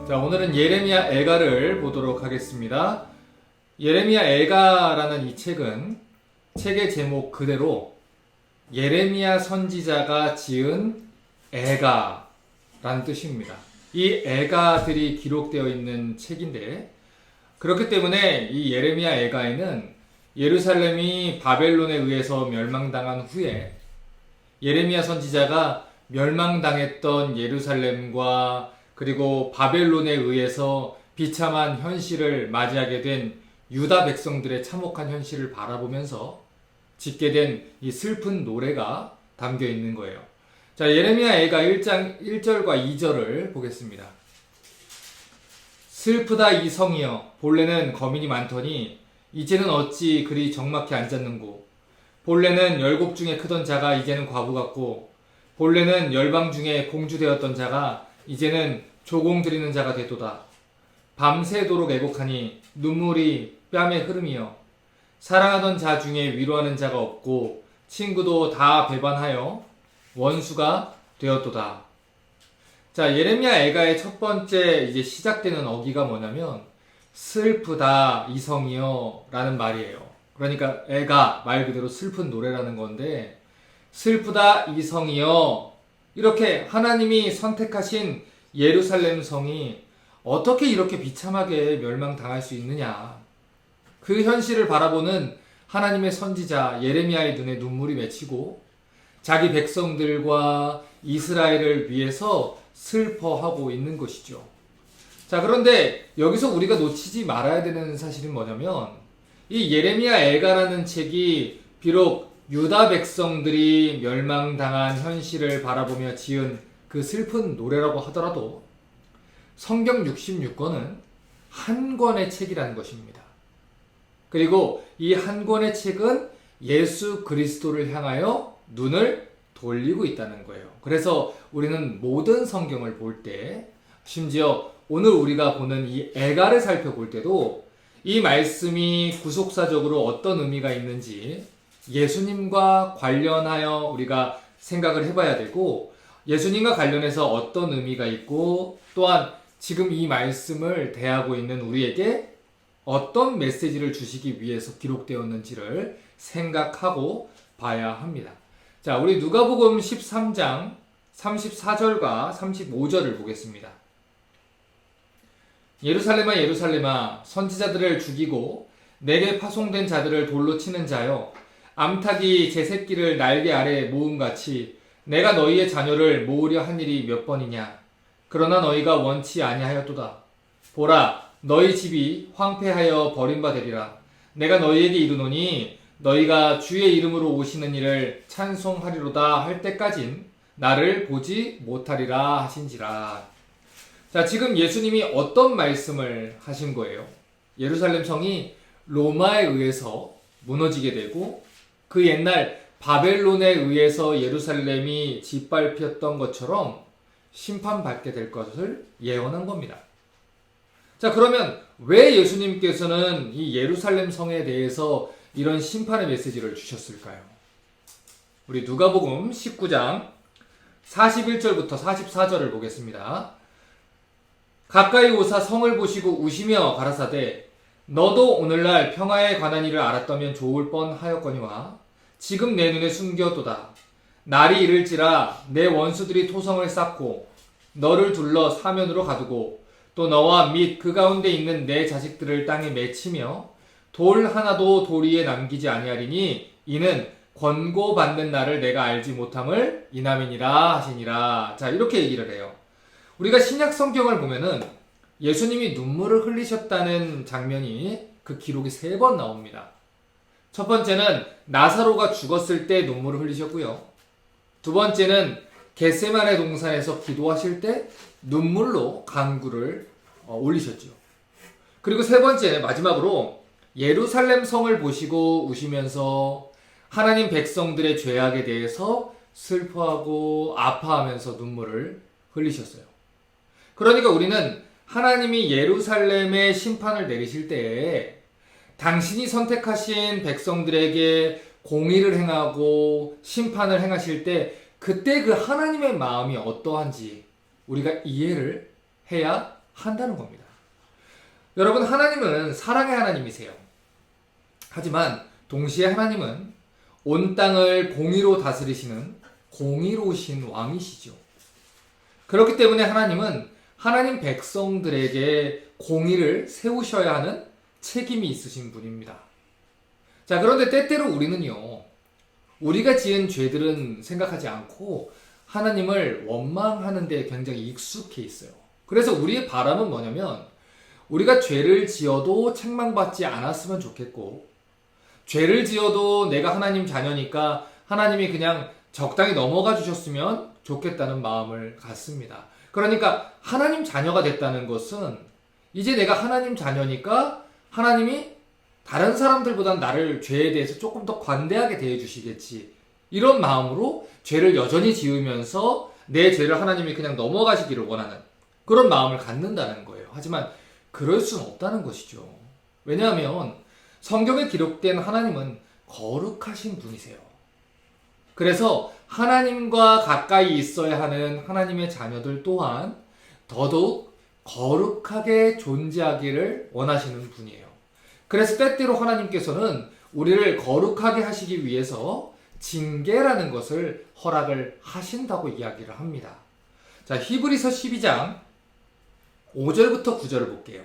자, 오늘은 예레미야 애가를 보도록 하겠습니다. 예레미야 애가라는 이 책은 책의 제목 그대로 예레미야 선지자가 지은 애가라는 뜻입니다. 이 애가들이 기록되어 있는 책인데, 그렇기 때문에 이 예레미야 애가에는 예루살렘이 바벨론에 의해서 멸망당한 후에 예레미야 선지자가 멸망당했던 예루살렘과 그리고 바벨론에 의해서 비참한 현실을 맞이하게 된 유다 백성들의 참혹한 현실을 바라보면서 짓게 된 이 슬픈 노래가 담겨 있는 거예요. 자, 예레미야 애가 1장 1절과 2절을 보겠습니다. 슬프다 이 성이여, 본래는 거민이 많더니 이제는 어찌 그리 적막히 앉았는고. 본래는 열국 중에 크던 자가 이제는 과부 같고, 본래는 열방 중에 공주되었던 자가 이제는 조공 드리는 자가 되도다. 밤새도록 애곡하니 눈물이 뺨에 흐름이여. 사랑하던 자 중에 위로하는 자가 없고 친구도 다 배반하여 원수가 되었도다. 자, 예레미야 애가의 첫 번째 이제 시작되는 어기가 뭐냐면 슬프다 이성이여 라는 말이에요. 그러니까 애가 말 그대로 슬픈 노래라는 건데, 슬프다 이성이여, 이렇게 하나님이 선택하신 예루살렘 성이 어떻게 이렇게 비참하게 멸망당할 수 있느냐. 그 현실을 바라보는 하나님의 선지자 예레미야의 눈에 눈물이 맺히고 자기 백성들과 이스라엘을 위해서 슬퍼하고 있는 것이죠. 자, 그런데 여기서 우리가 놓치지 말아야 되는 사실은 뭐냐면, 이 예레미야 애가라는 책이 비록 유다 백성들이 멸망당한 현실을 바라보며 지은 그 슬픈 노래라고 하더라도 성경 66권은 한 권의 책이라는 것입니다. 그리고 이 한 권의 책은 예수 그리스도를 향하여 눈을 돌리고 있다는 거예요. 그래서 우리는 모든 성경을 볼 때, 심지어 오늘 우리가 보는 이 애가를 살펴볼 때도 이 말씀이 구속사적으로 어떤 의미가 있는지 예수님과 관련하여 우리가 생각을 해봐야 되고, 예수님과 관련해서 어떤 의미가 있고, 또한 지금 이 말씀을 대하고 있는 우리에게 어떤 메시지를 주시기 위해서 기록되었는지를 생각하고 봐야 합니다. 자, 우리 누가복음 13장 34절과 35절을 보겠습니다. 예루살렘아 예루살렘아, 선지자들을 죽이고 내게 파송된 자들을 돌로 치는 자여, 암탉이 제 새끼를 날개 아래 모음같이 내가 너희의 자녀를 모으려 한 일이 몇 번이냐. 그러나 너희가 원치 아니하였도다. 보라, 너희 집이 황폐하여 버림받으리라. 내가 너희에게 이르노니 너희가 주의 이름으로 오시는 이를 찬송하리로다 할 때까진 나를 보지 못하리라 하신지라. 자, 지금 예수님이 어떤 말씀을 하신 거예요? 예루살렘 성이 로마에 의해서 무너지게 되고 그 옛날 바벨론에 의해서 예루살렘이 짓밟혔던 것처럼 심판받게 될 것을 예언한 겁니다. 자, 그러면 왜 예수님께서는 이 예루살렘 성에 대해서 이런 심판의 메시지를 주셨을까요? 우리 누가복음 19장 41절부터 44절을 보겠습니다. 가까이 오사 성을 보시고 우시며 가라사대, 너도 오늘날 평화에 관한 일을 알았다면 좋을 뻔하였거니와 지금 내 눈에 숨겨도다. 날이 이를지라 내 원수들이 토성을 쌓고 너를 둘러 사면으로 가두고 또 너와 및 그 가운데 있는 내 자식들을 땅에 맺히며 돌 하나도 돌 위에 남기지 아니하리니 이는 권고받는 날을 내가 알지 못함을 이남이니라 하시니라. 자, 이렇게 얘기를 해요. 우리가 신약 성경을 보면은 예수님이 눈물을 흘리셨다는 장면이 그 기록이 3번 나옵니다. 첫 번째는 나사로가 죽었을 때 눈물을 흘리셨고요. 두 번째는 겟세마네 동산에서 기도하실 때 눈물로 간구를 올리셨죠. 그리고 세 번째, 마지막으로 예루살렘 성을 보시고 우시면서 하나님 백성들의 죄악에 대해서 슬퍼하고 아파하면서 눈물을 흘리셨어요. 그러니까 우리는 하나님이 예루살렘에 심판을 내리실 때 당신이 선택하신 백성들에게 공의를 행하고 심판을 행하실 때 그때 그 하나님의 마음이 어떠한지 우리가 이해를 해야 한다는 겁니다. 여러분, 하나님은 사랑의 하나님이세요. 하지만 동시에 하나님은 온 땅을 공의로 다스리시는 공의로우신 왕이시죠. 그렇기 때문에 하나님은 하나님 백성들에게 공의를 세우셔야 하는 책임이 있으신 분입니다. 자, 그런데 때때로 우리는요, 우리가 지은 죄들은 생각하지 않고 하나님을 원망하는 데 굉장히 익숙해 있어요. 그래서 우리의 바람은 뭐냐면, 우리가 죄를 지어도 책망받지 않았으면 좋겠고, 죄를 지어도 내가 하나님 자녀니까 하나님이 그냥 적당히 넘어가 주셨으면 좋겠다는 마음을 갖습니다. 그러니까 하나님 자녀가 됐다는 것은 이제 내가 하나님 자녀니까 하나님이 다른 사람들보다 나를 죄에 대해서 조금 더 관대하게 대해주시겠지, 이런 마음으로 죄를 여전히 지으면서 내 죄를 하나님이 그냥 넘어가시기를 원하는 그런 마음을 갖는다는 거예요. 하지만 그럴 수는 없다는 것이죠. 왜냐하면 성경에 기록된 하나님은 거룩하신 분이세요. 그래서 하나님과 가까이 있어야 하는 하나님의 자녀들 또한 더더욱 거룩하게 존재하기를 원하시는 분이에요. 그래서 때때로 하나님께서는 우리를 거룩하게 하시기 위해서 징계라는 것을 허락을 하신다고 이야기를 합니다. 자, 히브리서 12장 5절부터 9절을 볼게요.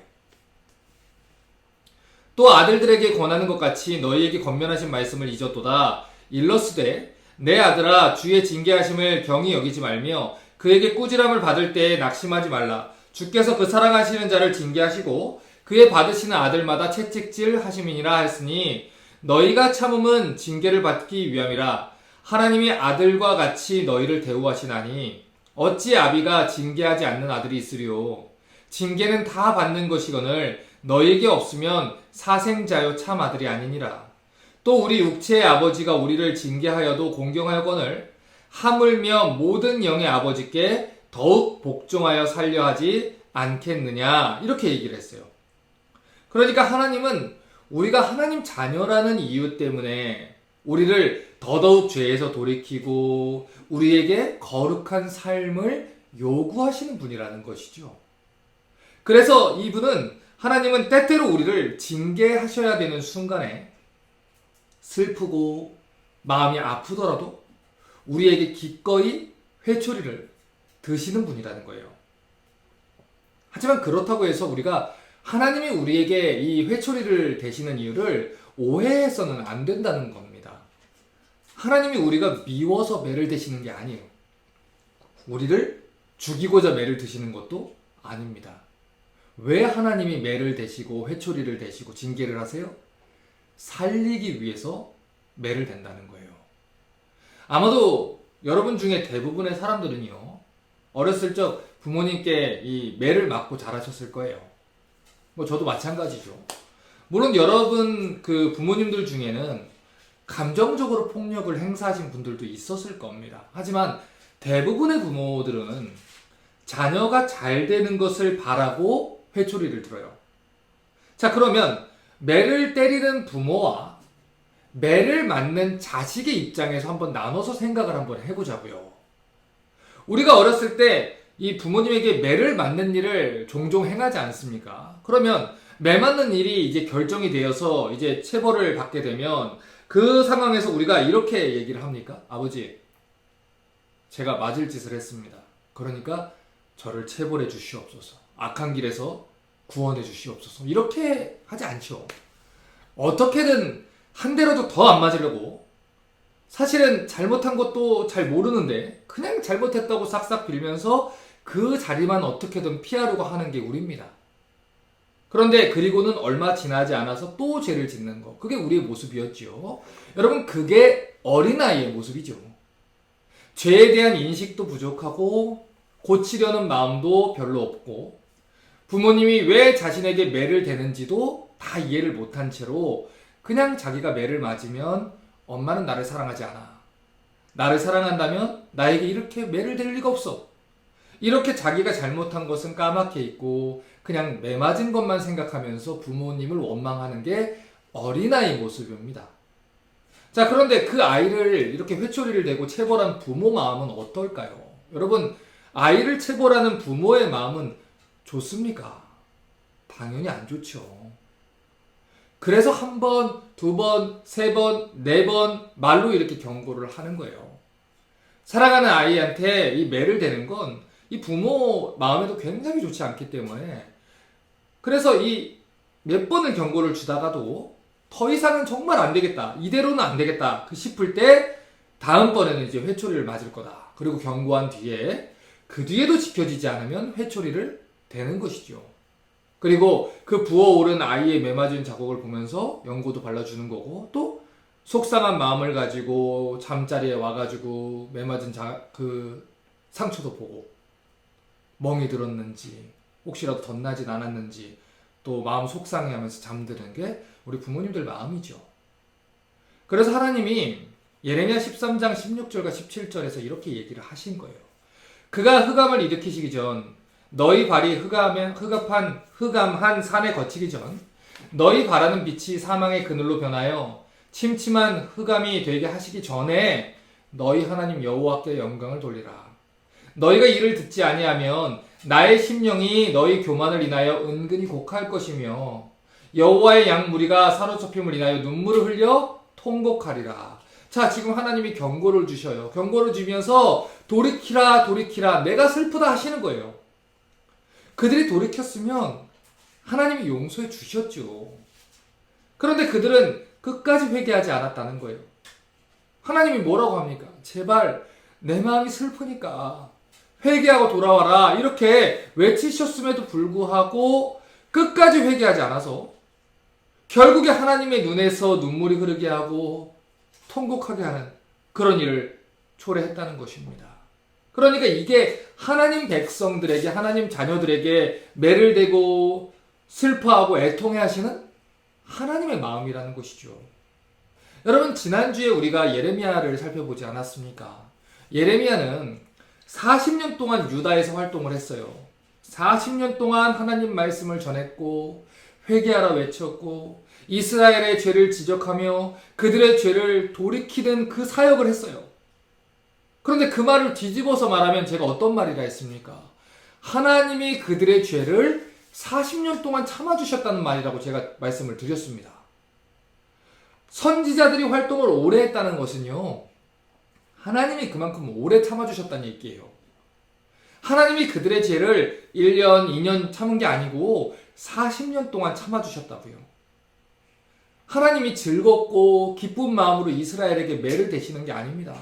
또 아들들에게 권하는 것 같이 너희에게 권면하신 말씀을 잊었도다. 일러스되 내 아들아, 주의 징계하심을 경히 여기지 말며 그에게 꾸지람을 받을 때에 낙심하지 말라. 주께서 그 사랑하시는 자를 징계하시고 그의 받으시는 아들마다 채찍질 하심이니라 했으니 너희가 참음은 징계를 받기 위함이라. 하나님이 아들과 같이 너희를 대우하시나니 어찌 아비가 징계하지 않는 아들이 있으리요. 징계는 다 받는 것이거늘 너희에게 없으면 사생자요 참 아들이 아니니라. 또 우리 육체의 아버지가 우리를 징계하여도 공경하여거늘 하물며 모든 영의 아버지께 더욱 복종하여 살려 하지 않겠느냐, 이렇게 얘기를 했어요. 그러니까 하나님은 우리가 하나님 자녀라는 이유 때문에 우리를 더더욱 죄에서 돌이키고 우리에게 거룩한 삶을 요구하시는 분이라는 것이죠. 그래서 하나님은 때때로 우리를 징계하셔야 되는 순간에 슬프고 마음이 아프더라도 우리에게 기꺼이 회초리를 드시는 분이라는 거예요. 하지만 그렇다고 해서 우리가 하나님이 우리에게 이 회초리를 대시는 이유를 오해해서는 안 된다는 겁니다. 하나님이 우리가 미워서 매를 대시는 게 아니에요. 우리를 죽이고자 매를 드시는 것도 아닙니다. 왜 하나님이 매를 대시고 회초리를 대시고 징계를 하세요? 살리기 위해서 매를 댄다는 거예요. 아마도 여러분 중에 대부분의 사람들은요, 어렸을 적 부모님께 이 매를 맞고 자라셨을 거예요. 저도 마찬가지죠. 물론 여러분 그 부모님들 중에는 감정적으로 폭력을 행사하신 분들도 있었을 겁니다. 하지만 대부분의 부모들은 자녀가 잘 되는 것을 바라고 회초리를 들어요. 자, 그러면 매를 때리는 부모와 매를 맞는 자식의 입장에서 한번 나눠서 생각을 한번 해보자고요. 우리가 어렸을 때 이 부모님에게 매를 맞는 일을 종종 행하지 않습니까? 그러면 매 맞는 일이 이제 결정이 되어서 이제 체벌을 받게 되면 그 상황에서 우리가 이렇게 얘기를 합니까? 아버지, 제가 맞을 짓을 했습니다. 그러니까 저를 체벌해 주시옵소서. 악한 길에서 구원해 주시옵소서. 이렇게 하지 않죠. 어떻게든 한 대라도 더 안 맞으려고, 사실은 잘못한 것도 잘 모르는데 그냥 잘못했다고 싹싹 빌면서 그 자리만 어떻게든 피하려고 하는 게 우리입니다. 그런데 그리고는 얼마 지나지 않아서 또 죄를 짓는 거, 그게 우리의 모습이었죠. 여러분, 그게 어린아이의 모습이죠. 죄에 대한 인식도 부족하고 고치려는 마음도 별로 없고 부모님이 왜 자신에게 매를 대는지도 다 이해를 못한 채로 그냥 자기가 매를 맞으면 엄마는 나를 사랑하지 않아, 나를 사랑한다면 나에게 이렇게 매를 댈 리가 없어, 이렇게 자기가 잘못한 것은 까맣게 잊고 그냥 매 맞은 것만 생각하면서 부모님을 원망하는 게 어린아이 모습입니다. 자, 그런데 그 아이를 이렇게 회초리를 대고 체벌한 부모 마음은 어떨까요? 여러분, 아이를 체벌하는 부모의 마음은 좋습니까? 당연히 안 좋죠. 그래서 한 번, 두 번, 세 번, 네 번 말로 이렇게 경고를 하는 거예요. 사랑하는 아이한테 이 매를 대는 건 이 부모 마음에도 굉장히 좋지 않기 때문에, 그래서 이 몇 번을 경고를 주다가도 더 이상은 정말 안 되겠다, 이대로는 안 되겠다 싶을 때 다음번에는 이제 회초리를 맞을 거다. 그리고 경고한 뒤에 그 뒤에도 지켜지지 않으면 회초리를 대는 것이죠. 그리고 그 부어오른 아이의 매맞은 자국을 보면서 연고도 발라주는 거고, 또 속상한 마음을 가지고 잠자리에 와가지고 매맞은 그 상처도 보고, 멍이 들었는지 혹시라도 덧나진 않았는지 또 마음 속상해하면서 잠드는 게 우리 부모님들 마음이죠. 그래서 하나님이 예레미야 13장 16절과 17절에서 이렇게 얘기를 하신 거예요. 그가 흑암을 일으키시기 전, 너희 발이 흑암한 산에 거치기 전, 너희 바라는 빛이 사망의 그늘로 변하여 침침한 흑암이 되게 하시기 전에 너희 하나님 여호와께 영광을 돌리라. 너희가 이를 듣지 아니하면 나의 심령이 너희 교만을 인하여 은근히 곡할 것이며 여호와의 양 무리가 사로잡힘을 인하여 눈물을 흘려 통곡하리라. 자, 지금 하나님이 경고를 주셔요. 경고를 주면서 돌이키라, 돌이키라, 내가 슬프다 하시는 거예요. 그들이 돌이켰으면 하나님이 용서해 주셨죠. 그런데 그들은 끝까지 회개하지 않았다는 거예요. 하나님이 뭐라고 합니까? 제발 내 마음이 슬프니까 회개하고 돌아와라, 이렇게 외치셨음에도 불구하고 끝까지 회개하지 않아서 결국에 하나님의 눈에서 눈물이 흐르게 하고 통곡하게 하는 그런 일을 초래했다는 것입니다. 그러니까 이게 하나님 백성들에게, 하나님 자녀들에게 매를 대고 슬퍼하고 애통해 하시는 하나님의 마음이라는 것이죠. 여러분, 지난주에 우리가 예레미야를 살펴보지 않았습니까? 예레미야는 40년 동안 유다에서 활동을 했어요. 40년 동안 하나님 말씀을 전했고 회개하라 외쳤고 이스라엘의 죄를 지적하며 그들의 죄를 돌이키는 그 사역을 했어요. 그런데 그 말을 뒤집어서 말하면 제가 어떤 말이라 했습니까? 하나님이 그들의 죄를 40년 동안 참아주셨다는 말이라고 제가 말씀을 드렸습니다. 선지자들이 활동을 오래 했다는 것은요, 하나님이 그만큼 오래 참아주셨다는 얘기예요. 하나님이 그들의 죄를 1년, 2년 참은 게 아니고 40년 동안 참아주셨다고요. 하나님이 즐겁고 기쁜 마음으로 이스라엘에게 매를 대시는 게 아닙니다.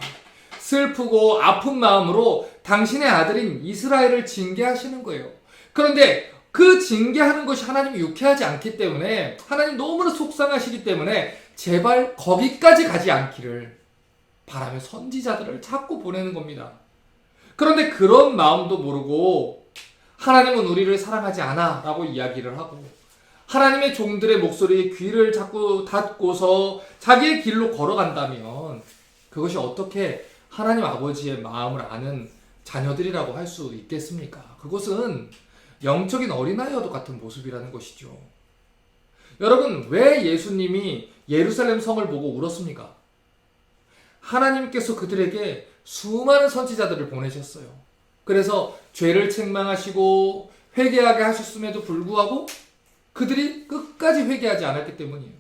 슬프고 아픈 마음으로 당신의 아들인 이스라엘을 징계하시는 거예요. 그런데 그 징계하는 것이 하나님이 유쾌하지 않기 때문에, 하나님 너무나 속상하시기 때문에 제발 거기까지 가지 않기를 바라며 선지자들을 자꾸 보내는 겁니다. 그런데 그런 마음도 모르고 하나님은 우리를 사랑하지 않아 라고 이야기를 하고, 하나님의 종들의 목소리에 귀를 자꾸 닫고서 자기의 길로 걸어간다면 그것이 어떻게 하나님 아버지의 마음을 아는 자녀들이라고 할 수 있겠습니까? 그것은 영적인 어린아이와도 같은 모습이라는 것이죠. 여러분, 왜 예수님이 예루살렘 성을 보고 울었습니까? 하나님께서 그들에게 수많은 선지자들을 보내셨어요. 그래서 죄를 책망하시고 회개하게 하셨음에도 불구하고 그들이 끝까지 회개하지 않았기 때문이에요.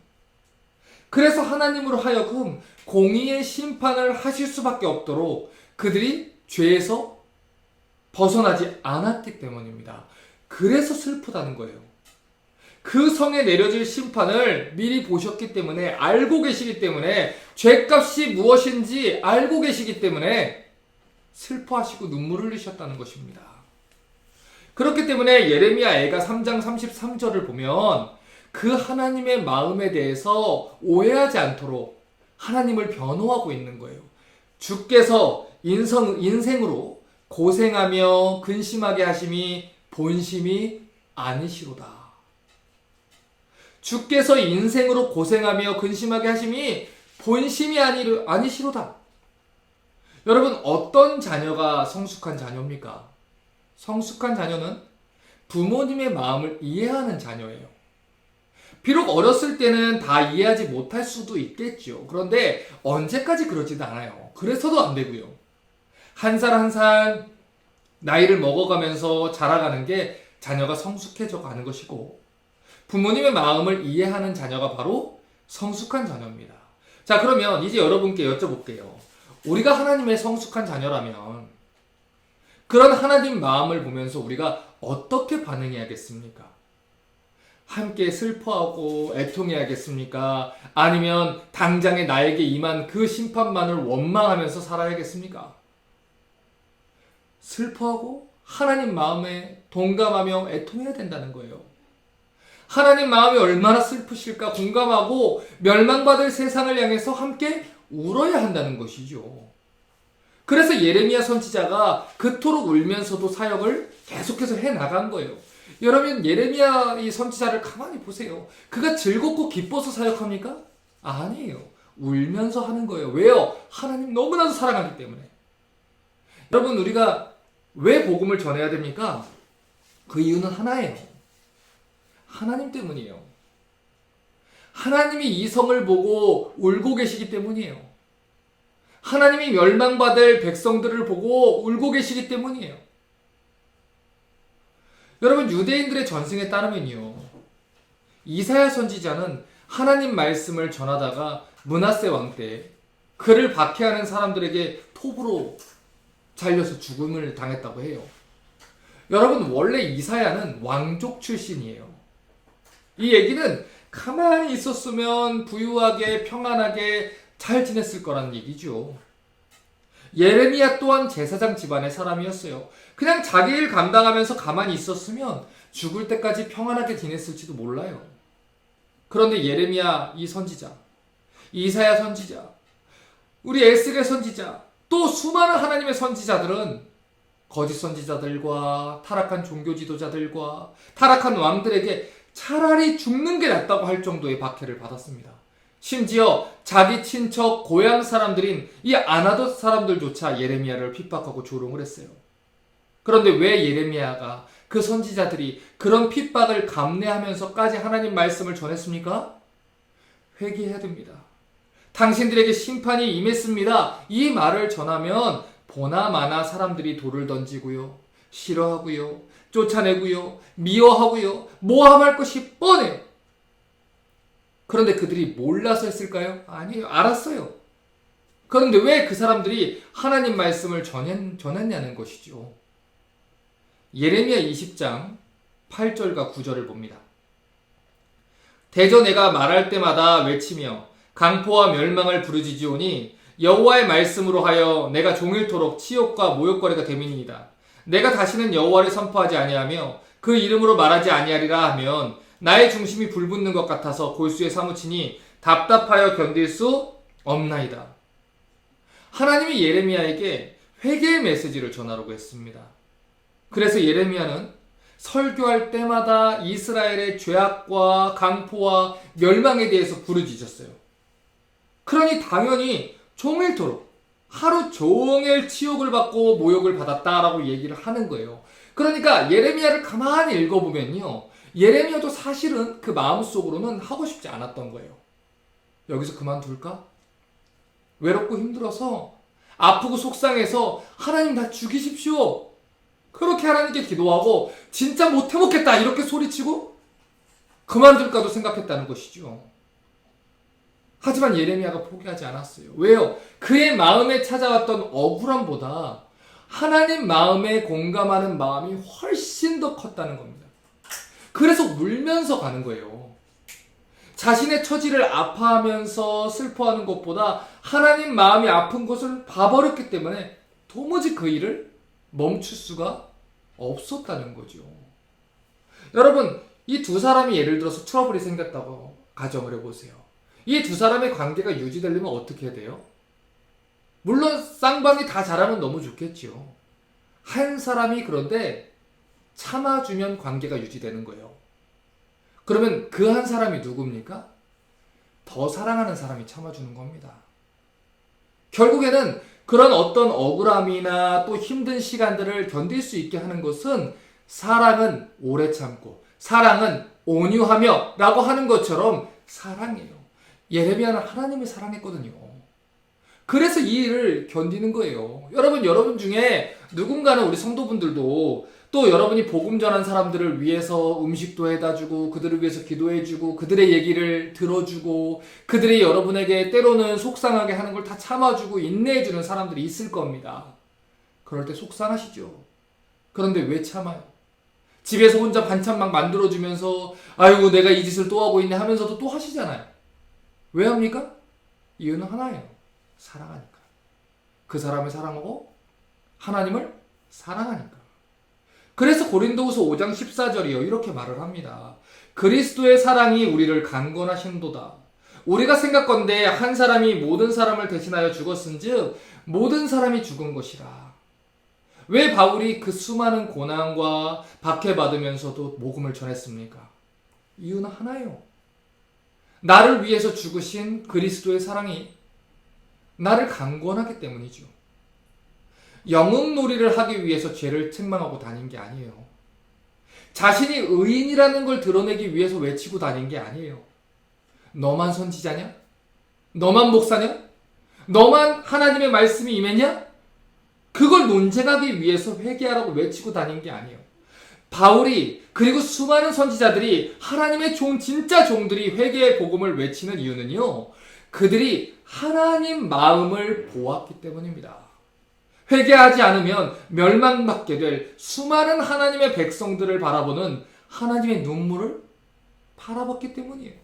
그래서 하나님으로 하여금 공의의 심판을 하실 수밖에 없도록 그들이 죄에서 벗어나지 않았기 때문입니다. 그래서 슬프다는 거예요. 그 성에 내려질 심판을 미리 보셨기 때문에, 알고 계시기 때문에, 죄값이 무엇인지 알고 계시기 때문에 슬퍼하시고 눈물 흘리셨다는 것입니다. 그렇기 때문에 예레미야 애가 3장 33절을 보면 그 하나님의 마음에 대해서 오해하지 않도록 하나님을 변호하고 있는 거예요. 주께서 인생으로 고생하며 근심하게 하심이 본심이 아니시로다. 주께서 인생으로 고생하며 근심하게 하심이 본심이 아니시로다. 여러분, 어떤 자녀가 성숙한 자녀입니까? 성숙한 자녀는 부모님의 마음을 이해하는 자녀예요. 비록 어렸을 때는 다 이해하지 못할 수도 있겠죠. 그런데 언제까지 그러지도 않아요. 그래서도 안 되고요. 한 살 한 살 나이를 먹어가면서 자라가는 게 자녀가 성숙해져 가는 것이고, 부모님의 마음을 이해하는 자녀가 바로 성숙한 자녀입니다. 자, 그러면 이제 여러분께 여쭤볼게요. 우리가 하나님의 성숙한 자녀라면 그런 하나님 마음을 보면서 우리가 어떻게 반응해야겠습니까? 함께 슬퍼하고 애통해야겠습니까? 아니면 당장에 나에게 임한 그 심판만을 원망하면서 살아야겠습니까? 슬퍼하고 하나님 마음에 동감하며 애통해야 된다는 거예요. 하나님 마음이 얼마나 슬프실까 공감하고 멸망받을 세상을 향해서 함께 울어야 한다는 것이죠. 그래서 예레미야 선지자가 그토록 울면서도 사역을 계속해서 해나간 거예요. 여러분, 예레미야 이 선지자를 가만히 보세요. 그가 즐겁고 기뻐서 사역합니까? 아니에요. 울면서 하는 거예요. 왜요? 하나님 너무나도 사랑하기 때문에. 여러분, 우리가 왜 복음을 전해야 됩니까? 그 이유는 하나예요. 하나님 때문이에요. 하나님이 이 성을 보고 울고 계시기 때문이에요. 하나님이 멸망받을 백성들을 보고 울고 계시기 때문이에요. 여러분, 유대인들의 전승에 따르면요, 이사야 선지자는 하나님 말씀을 전하다가 므낫세 왕 때 그를 박해하는 사람들에게 톱으로 잘려서 죽음을 당했다고 해요. 여러분, 원래 이사야는 왕족 출신이에요. 이 얘기는 가만히 있었으면 부유하게 평안하게 잘 지냈을 거라는 얘기죠. 예레미야 또한 제사장 집안의 사람이었어요. 그냥 자기 일 감당하면서 가만히 있었으면 죽을 때까지 평안하게 지냈을지도 몰라요. 그런데 예레미야 이 선지자, 이사야 선지자, 우리 에스겔 선지자, 또 수많은 하나님의 선지자들은 거짓 선지자들과 타락한 종교 지도자들과 타락한 왕들에게 차라리 죽는 게 낫다고 할 정도의 박해를 받았습니다. 심지어 자기 친척 고향 사람들인 이 아나돗 사람들조차 예레미야를 핍박하고 조롱을 했어요. 그런데 왜 예레미야가 그 선지자들이 그런 핍박을 감내하면서까지 하나님 말씀을 전했습니까? 회개해야 됩니다. 당신들에게 심판이 임했습니다. 이 말을 전하면 보나마나 사람들이 돌을 던지고요, 싫어하고요, 쫓아내고요, 미워하고요, 모함할 것이 뻔해요. 그런데 그들이 몰라서 했을까요? 아니에요. 알았어요. 그런데 왜 그 사람들이 하나님 말씀을 전했냐는 것이죠. 예레미야 20장 8절과 9절을 봅니다. 대저 내가 말할 때마다 외치며 강포와 멸망을 부르짖으오니 여호와의 말씀으로 하여 내가 종일토록 치욕과 모욕거리가 됨이니이다. 내가 다시는 여호와를 선포하지 아니하며 그 이름으로 말하지 아니하리라 하면 나의 중심이 불붙는 것 같아서 골수에 사무치니 답답하여 견딜 수 없나이다. 하나님이 예레미야에게 회개의 메시지를 전하라고 했습니다. 그래서 예레미야는 설교할 때마다 이스라엘의 죄악과 강포와 멸망에 대해서 부르짖었어요. 그러니 당연히 종일토록 하루 종일 치욕을 받고 모욕을 받았다라고 얘기를 하는 거예요. 그러니까 예레미야를 가만히 읽어보면요, 예레미야도 사실은 그 마음속으로는 하고 싶지 않았던 거예요. 여기서 그만둘까? 외롭고 힘들어서 아프고 속상해서 하나님 나 죽이십시오. 그렇게 하나님께 기도하고 진짜 못해먹겠다 이렇게 소리치고 그만둘까도 생각했다는 것이죠. 하지만 예레미야가 포기하지 않았어요. 왜요? 그의 마음에 찾아왔던 억울함보다 하나님 마음에 공감하는 마음이 훨씬 더 컸다는 겁니다. 그래서 울면서 가는 거예요. 자신의 처지를 아파하면서 슬퍼하는 것보다 하나님 마음이 아픈 것을 봐버렸기 때문에 도무지 그 일을 멈출 수가 없었다는 거죠. 여러분, 이 두 사람이 예를 들어서 트러블이 생겼다고 가정을 해보세요. 이 두 사람의 관계가 유지되려면 어떻게 해야 돼요? 물론 쌍방이 다 잘하면 너무 좋겠죠. 한 사람이 그런데 참아주면 관계가 유지되는 거예요. 그러면 그 한 사람이 누굽니까? 더 사랑하는 사람이 참아주는 겁니다. 결국에는 그런 어떤 억울함이나 또 힘든 시간들을 견딜 수 있게 하는 것은 사랑은 오래 참고 사랑은 온유하며 라고 하는 것처럼 사랑이에요. 예레미야는 하나님을 사랑했거든요. 그래서 이 일을 견디는 거예요. 여러분 중에 누군가는 우리 성도분들도 또 여러분이 복음 전한 사람들을 위해서 음식도 해다 주고 그들을 위해서 기도해 주고 그들의 얘기를 들어주고 그들이 여러분에게 때로는 속상하게 하는 걸 다 참아주고 인내해 주는 사람들이 있을 겁니다. 그럴 때 속상하시죠. 그런데 왜 참아요? 집에서 혼자 반찬 막 만들어주면서 아이고 내가 이 짓을 또 하고 있네 하면서도 또 하시잖아요. 왜 합니까? 이유는 하나예요. 사랑하니까. 그 사람을 사랑하고 하나님을 사랑하니까. 그래서 고린도후서 5장 14절이요. 이렇게 말을 합니다. 그리스도의 사랑이 우리를 강건하신도다. 우리가 생각건대 한 사람이 모든 사람을 대신하여 죽었은즉 모든 사람이 죽은 것이라. 왜 바울이 그 수많은 고난과 박해받으면서도 복음을 전했습니까? 이유는 하나예요. 나를 위해서 죽으신 그리스도의 사랑이 나를 강권하기 때문이죠. 영웅놀이를 하기 위해서 죄를 책망하고 다닌 게 아니에요. 자신이 의인이라는 걸 드러내기 위해서 외치고 다닌 게 아니에요. 너만 선지자냐? 너만 목사냐? 너만 하나님의 말씀이 임했냐? 그걸 논쟁하기 위해서 회개하라고 외치고 다닌 게 아니에요. 바울이 그리고 수많은 선지자들이 하나님의 진짜 종들이 회개의 복음을 외치는 이유는요. 그들이 하나님 마음을 보았기 때문입니다. 회개하지 않으면 멸망받게 될 수많은 하나님의 백성들을 바라보는 하나님의 눈물을 바라봤기 때문이에요.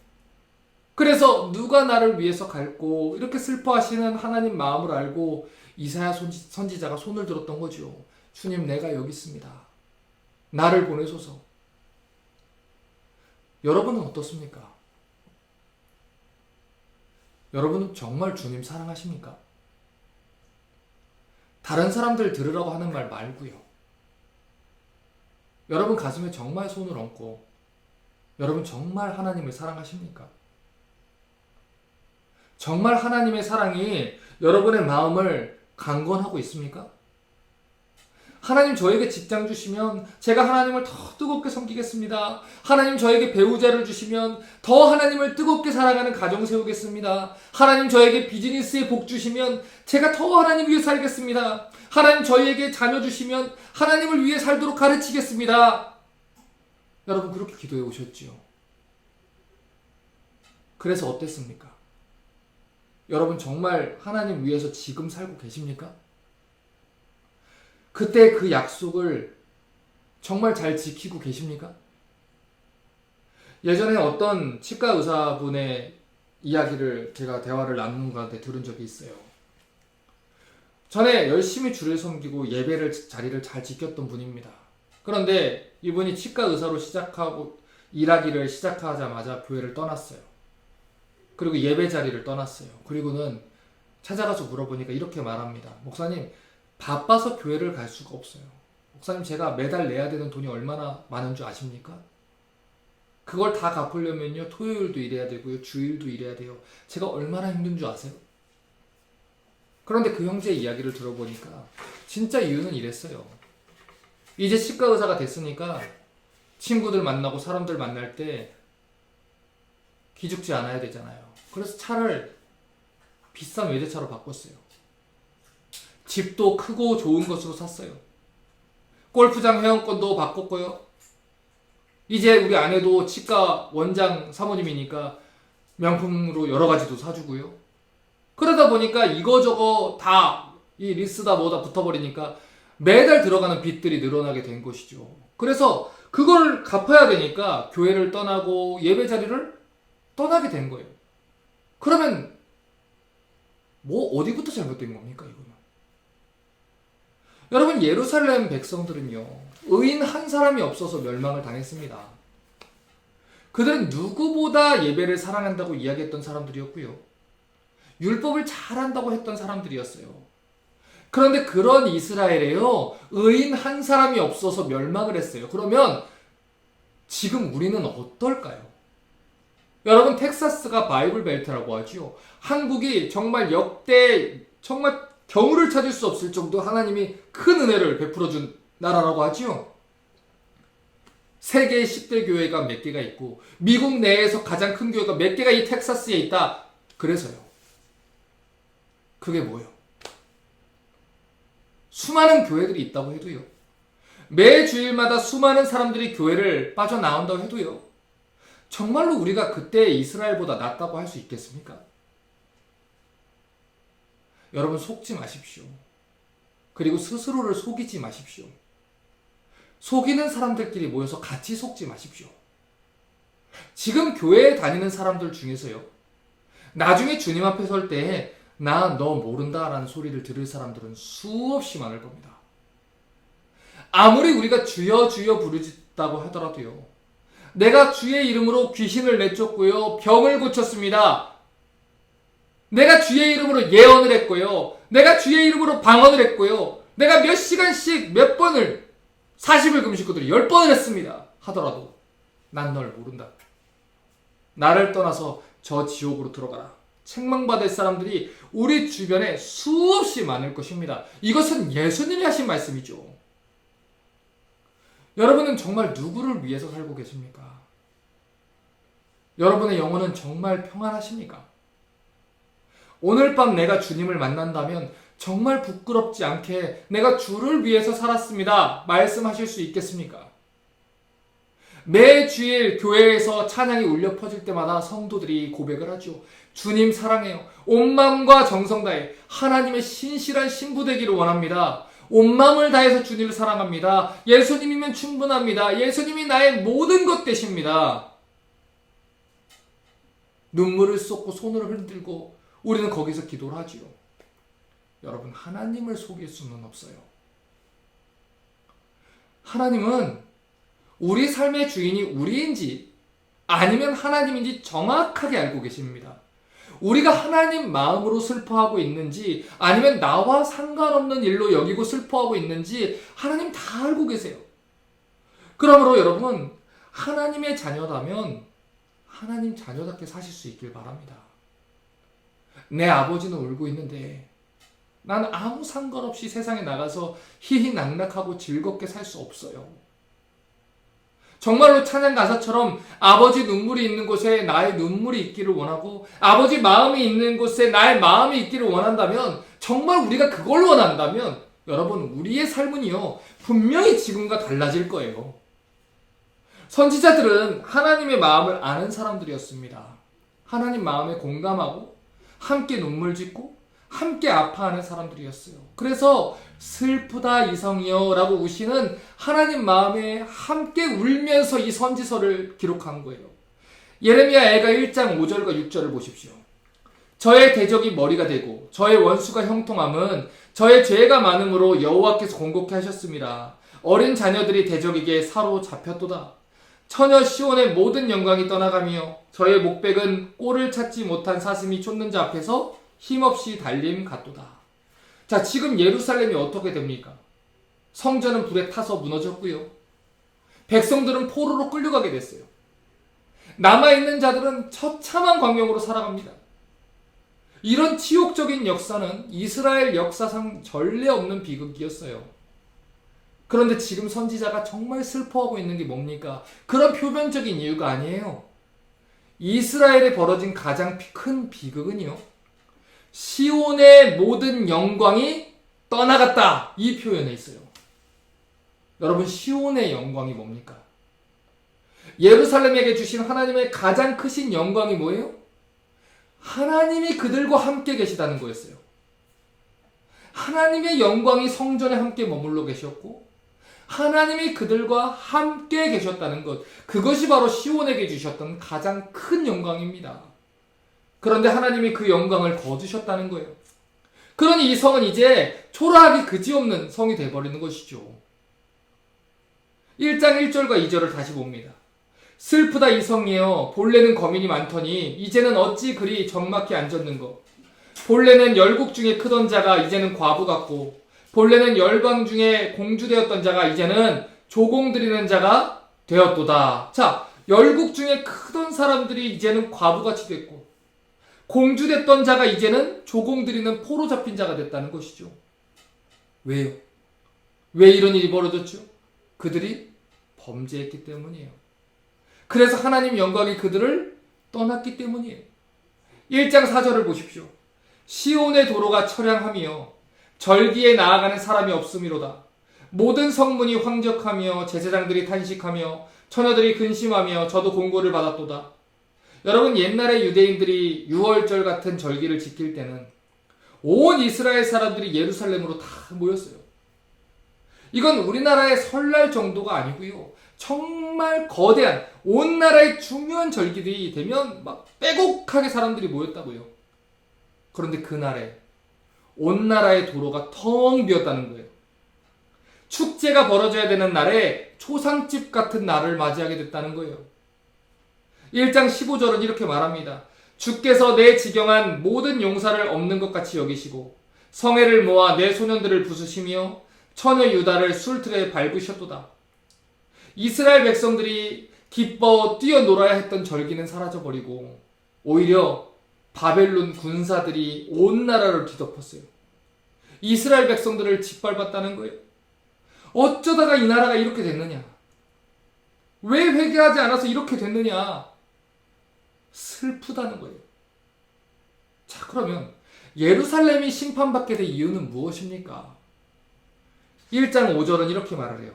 그래서 누가 나를 위해서 갈고 이렇게 슬퍼하시는 하나님 마음을 알고 이사야 선지자가 손을 들었던 거죠. 주님, 내가 여기 있습니다. 나를 보내소서. 여러분은 어떻습니까? 여러분은 정말 주님 사랑하십니까? 다른 사람들 들으라고 하는 말 말고요. 여러분 가슴에 정말 손을 얹고 여러분 정말 하나님을 사랑하십니까? 정말 하나님의 사랑이 여러분의 마음을 강건하고 있습니까? 하나님 저에게 직장 주시면 제가 하나님을 더 뜨겁게 섬기겠습니다. 하나님 저에게 배우자를 주시면 더 하나님을 뜨겁게 사랑하는 가정 세우겠습니다. 하나님 저에게 비즈니스에 복 주시면 제가 더 하나님 위해 살겠습니다. 하나님 저희에게 자녀 주시면 하나님을 위해 살도록 가르치겠습니다. 여러분 그렇게 기도해 오셨지요. 그래서 어땠습니까? 여러분 정말 하나님 위해서 지금 살고 계십니까? 그때 그 약속을 정말 잘 지키고 계십니까? 예전에 어떤 치과 의사분의 이야기를 제가 대화를 나누는 가운데 들은 적이 있어요. 전에 열심히 주를 섬기고 예배를 자리를 잘 지켰던 분입니다. 그런데 이분이 치과 의사로 시작하고 일하기를 시작하자마자 교회를 떠났어요. 그리고 예배 자리를 떠났어요. 그리고는 찾아가서 물어보니까 이렇게 말합니다. 목사님, 바빠서 교회를 갈 수가 없어요. 목사님, 제가 매달 내야 되는 돈이 얼마나 많은 줄 아십니까? 그걸 다 갚으려면요, 토요일도 일해야 되고요, 주일도 일해야 돼요. 제가 얼마나 힘든 줄 아세요? 그런데 그 형제의 이야기를 들어보니까 진짜 이유는 이랬어요. 이제 치과 의사가 됐으니까 친구들 만나고 사람들 만날 때 기죽지 않아야 되잖아요. 그래서 차를 비싼 외제차로 바꿨어요. 집도 크고 좋은 것으로 샀어요. 골프장 회원권도 바꿨고요. 이제 우리 아내도 치과 원장 사모님이니까 명품으로 여러 가지도 사주고요. 그러다 보니까 이거저거 다 이 리스다 뭐다 붙어버리니까 매달 들어가는 빚들이 늘어나게 된 것이죠. 그래서 그걸 갚아야 되니까 교회를 떠나고 예배 자리를 떠나게 된 거예요. 그러면 뭐 어디부터 잘못된 겁니까 이거는? 여러분 예루살렘 백성들은요 의인 한 사람이 없어서 멸망을 당했습니다. 그들은 누구보다 예배를 사랑한다고 이야기했던 사람들이었고요. 율법을 잘한다고 했던 사람들이었어요. 그런데 그런 이스라엘에요 의인 한 사람이 없어서 멸망을 했어요. 그러면 지금 우리는 어떨까요? 여러분 텍사스가 바이블 벨트라고 하죠. 한국이 정말 역대 정말 겨울을 찾을 수 없을 정도 하나님이 큰 은혜를 베풀어 준 나라라고 하죠. 세계의 10대 교회가 몇 개가 있고 미국 내에서 가장 큰 교회가 몇 개가 이 텍사스에 있다. 그래서요. 그게 뭐예요? 수많은 교회들이 있다고 해도요. 매 주일마다 수많은 사람들이 교회를 빠져나온다고 해도요, 정말로 우리가 그때 이스라엘보다 낫다고 할 수 있겠습니까? 여러분, 속지 마십시오. 그리고 스스로를 속이지 마십시오. 속이는 사람들끼리 모여서 같이 속지 마십시오. 지금 교회에 다니는 사람들 중에서요, 나중에 주님 앞에 설 때에 나 너 모른다 라는 소리를 들을 사람들은 수없이 많을 겁니다. 아무리 우리가 주여 주여 부르짖다고 하더라도요, 내가 주의 이름으로 귀신을 내쫓고요, 병을 고쳤습니다. 내가 주의 이름으로 예언을 했고요, 내가 주의 이름으로 방언을 했고요, 내가 몇 시간씩 몇 번을 40일 금식구들이 10번을 했습니다 하더라도 난 널 모른다. 나를 떠나서 저 지옥으로 들어가라. 책망받을 사람들이 우리 주변에 수없이 많을 것입니다. 이것은 예수님이 하신 말씀이죠. 여러분은 정말 누구를 위해서 살고 계십니까? 여러분의 영혼은 정말 평안하십니까? 오늘 밤 내가 주님을 만난다면 정말 부끄럽지 않게 내가 주를 위해서 살았습니다 말씀하실 수 있겠습니까? 매 주일 교회에서 찬양이 울려 퍼질 때마다 성도들이 고백을 하죠. 주님 사랑해요. 온 마음과 정성 다해 하나님의 신실한 신부 되기를 원합니다. 온 마음을 다해서 주님을 사랑합니다. 예수님이면 충분합니다. 예수님이 나의 모든 것 되십니다. 눈물을 쏟고 손을 흔들고 우리는 거기서 기도를 하지요. 여러분, 하나님을 속일 수는 없어요. 하나님은 우리 삶의 주인이 우리인지 아니면 하나님인지 정확하게 알고 계십니다. 우리가 하나님 마음으로 슬퍼하고 있는지 아니면 나와 상관없는 일로 여기고 슬퍼하고 있는지 하나님 다 알고 계세요. 그러므로 여러분, 하나님의 자녀라면 하나님 자녀답게 사실 수 있길 바랍니다. 내 아버지는 울고 있는데 난 아무 상관없이 세상에 나가서 희희낙낙하고 즐겁게 살 수 없어요. 정말로 찬양 가사처럼 아버지 눈물이 있는 곳에 나의 눈물이 있기를 원하고 아버지 마음이 있는 곳에 나의 마음이 있기를 원한다면, 정말 우리가 그걸 원한다면 여러분, 우리의 삶은요 분명히 지금과 달라질 거예요. 선지자들은 하나님의 마음을 아는 사람들이었습니다. 하나님 마음에 공감하고 함께 눈물 짓고 함께 아파하는 사람들이었어요. 그래서 슬프다 이성이여 라고 우시는 하나님 마음에 함께 울면서 이 선지서를 기록한 거예요. 예레미야 애가 1장 5절과 6절을 보십시오. 저의 대적이 머리가 되고 저의 원수가 형통함은 저의 죄가 많음으로 여호와께서 공곡케 하셨습니다. 어린 자녀들이 대적에게 사로잡혔도다. 처녀 시온의 모든 영광이 떠나가며 저의 목백은 꼴을 찾지 못한 사슴이 쫓는 자 앞에서 힘없이 달림 같도다. 자, 지금 예루살렘이 어떻게 됩니까? 성전은 불에 타서 무너졌고요. 백성들은 포로로 끌려가게 됐어요. 남아있는 자들은 처참한 광명으로 살아갑니다. 이런 치욕적인 역사는 이스라엘 역사상 전례 없는 비극이었어요. 그런데 지금 선지자가 정말 슬퍼하고 있는 게 뭡니까? 그런 표면적인 이유가 아니에요. 이스라엘에 벌어진 가장 큰 비극은요, 시온의 모든 영광이 떠나갔다, 이 표현에 있어요. 여러분, 시온의 영광이 뭡니까? 예루살렘에게 주신 하나님의 가장 크신 영광이 뭐예요? 하나님이 그들과 함께 계시다는 거였어요. 하나님의 영광이 성전에 함께 머물러 계셨고 하나님이 그들과 함께 계셨다는 것, 그것이 바로 시온에게 주셨던 가장 큰 영광입니다. 그런데 하나님이 그 영광을 거두셨다는 거예요. 그러니 이 성은 이제 초라하기 그지없는 성이 되어버리는 것이죠. 1장 1절과 2절을 다시 봅니다. 슬프다 이 성이여, 본래는 거민이 많더니 이제는 어찌 그리 적막히 앉았는고. 본래는 열국 중에 크던 자가 이제는 과부 같고 본래는 열방 중에 공주되었던 자가 이제는 조공드리는 자가 되었도다. 자, 열국 중에 크던 사람들이 이제는 과부같이 됐고 공주됐던 자가 이제는 조공드리는 포로 잡힌 자가 됐다는 것이죠. 왜요? 왜 이런 일이 벌어졌죠? 그들이 범죄했기 때문이에요. 그래서 하나님 영광이 그들을 떠났기 때문이에요. 1장 4절을 보십시오. 시온의 도로가 처량하며 절기에 나아가는 사람이 없음이로다. 모든 성문이 황적하며 제사장들이 탄식하며 처녀들이 근심하며 저도 공고를 받았도다. 여러분, 옛날에 유대인들이 유월절 같은 절기를 지킬 때는 온 이스라엘 사람들이 예루살렘으로 다 모였어요. 이건 우리나라의 설날 정도가 아니고요. 정말 거대한 온 나라의 중요한 절기들이 되면 막 빼곡하게 사람들이 모였다고요. 그런데 그날에 온 나라의 도로가 텅 비었다는 거예요. 축제가 벌어져야 되는 날에 초상집 같은 날을 맞이하게 됐다는 거예요. 1장 15절은 이렇게 말합니다. 주께서 내 지경한 모든 용사를 없는 것 같이 여기시고 성회를 모아 내 소년들을 부수시며 처녀 유다를 술틀에 밟으셨도다. 이스라엘 백성들이 기뻐 뛰어놀아야 했던 절기는 사라져버리고 오히려 바벨론 군사들이 온 나라를 뒤덮었어요. 이스라엘 백성들을 짓밟았다는 거예요. 어쩌다가 이 나라가 이렇게 됐느냐? 왜 회개하지 않아서 이렇게 됐느냐? 슬프다는 거예요. 자, 그러면 예루살렘이 심판받게 된 이유는 무엇입니까? 1장 5절은 이렇게 말을 해요.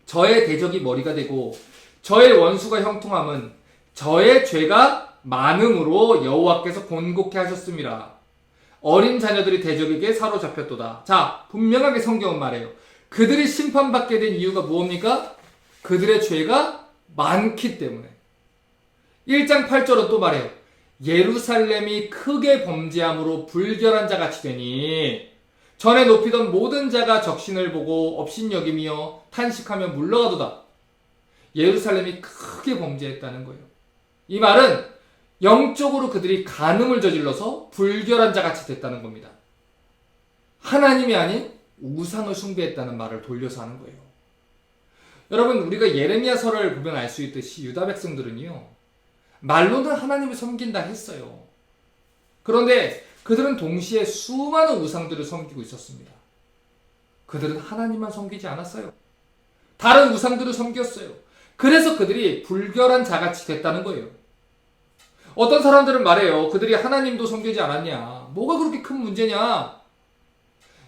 저의 대적이 머리가 되고 저의 원수가 형통함은 저의 죄가 많음으로 여호와께서 곤곡해 하셨습니다. 어린 자녀들이 대적에게 사로잡혔도다. 자, 분명하게 성경은 말해요. 그들이 심판받게 된 이유가 무엇입니까? 그들의 죄가 많기 때문에. 1장 8절은 또 말해요. 예루살렘이 크게 범죄함으로 불결한 자같이 되니 전에 높이던 모든 자가 적신을 보고 업신여기며 탄식하며 물러가도다. 예루살렘이 크게 범죄했다는 거예요. 이 말은 영적으로 그들이 간음을 저질러서 불결한 자같이 됐다는 겁니다. 하나님이 아닌 우상을 숭배했다는 말을 돌려서 하는 거예요. 여러분, 우리가 예레미야서를 보면 알 수 있듯이 유다 백성들은요, 말로는 하나님을 섬긴다 했어요. 그런데 그들은 동시에 수많은 우상들을 섬기고 있었습니다. 그들은 하나님만 섬기지 않았어요. 다른 우상들을 섬겼어요. 그래서 그들이 불결한 자같이 됐다는 거예요. 어떤 사람들은 말해요. 그들이 하나님도 섬기지 않았냐? 뭐가 그렇게 큰 문제냐?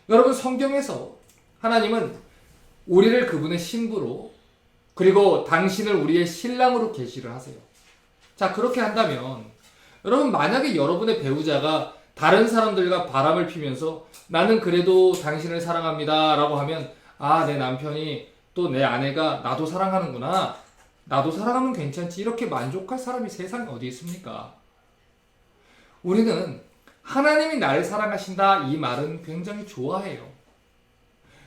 여러분, 성경에서 하나님은 우리를 그분의 신부로 그리고 당신을 우리의 신랑으로 계시를 하세요. 자, 그렇게 한다면 여러분, 만약에 여러분의 배우자가 다른 사람들과 바람을 피면서 나는 그래도 당신을 사랑합니다 라고 하면 아, 내 남편이 또 내 아내가 나도 사랑하는구나, 나도 사랑하면 괜찮지, 이렇게 만족할 사람이 세상에 어디 있습니까? 우리는 하나님이 나를 사랑하신다 이 말은 굉장히 좋아해요.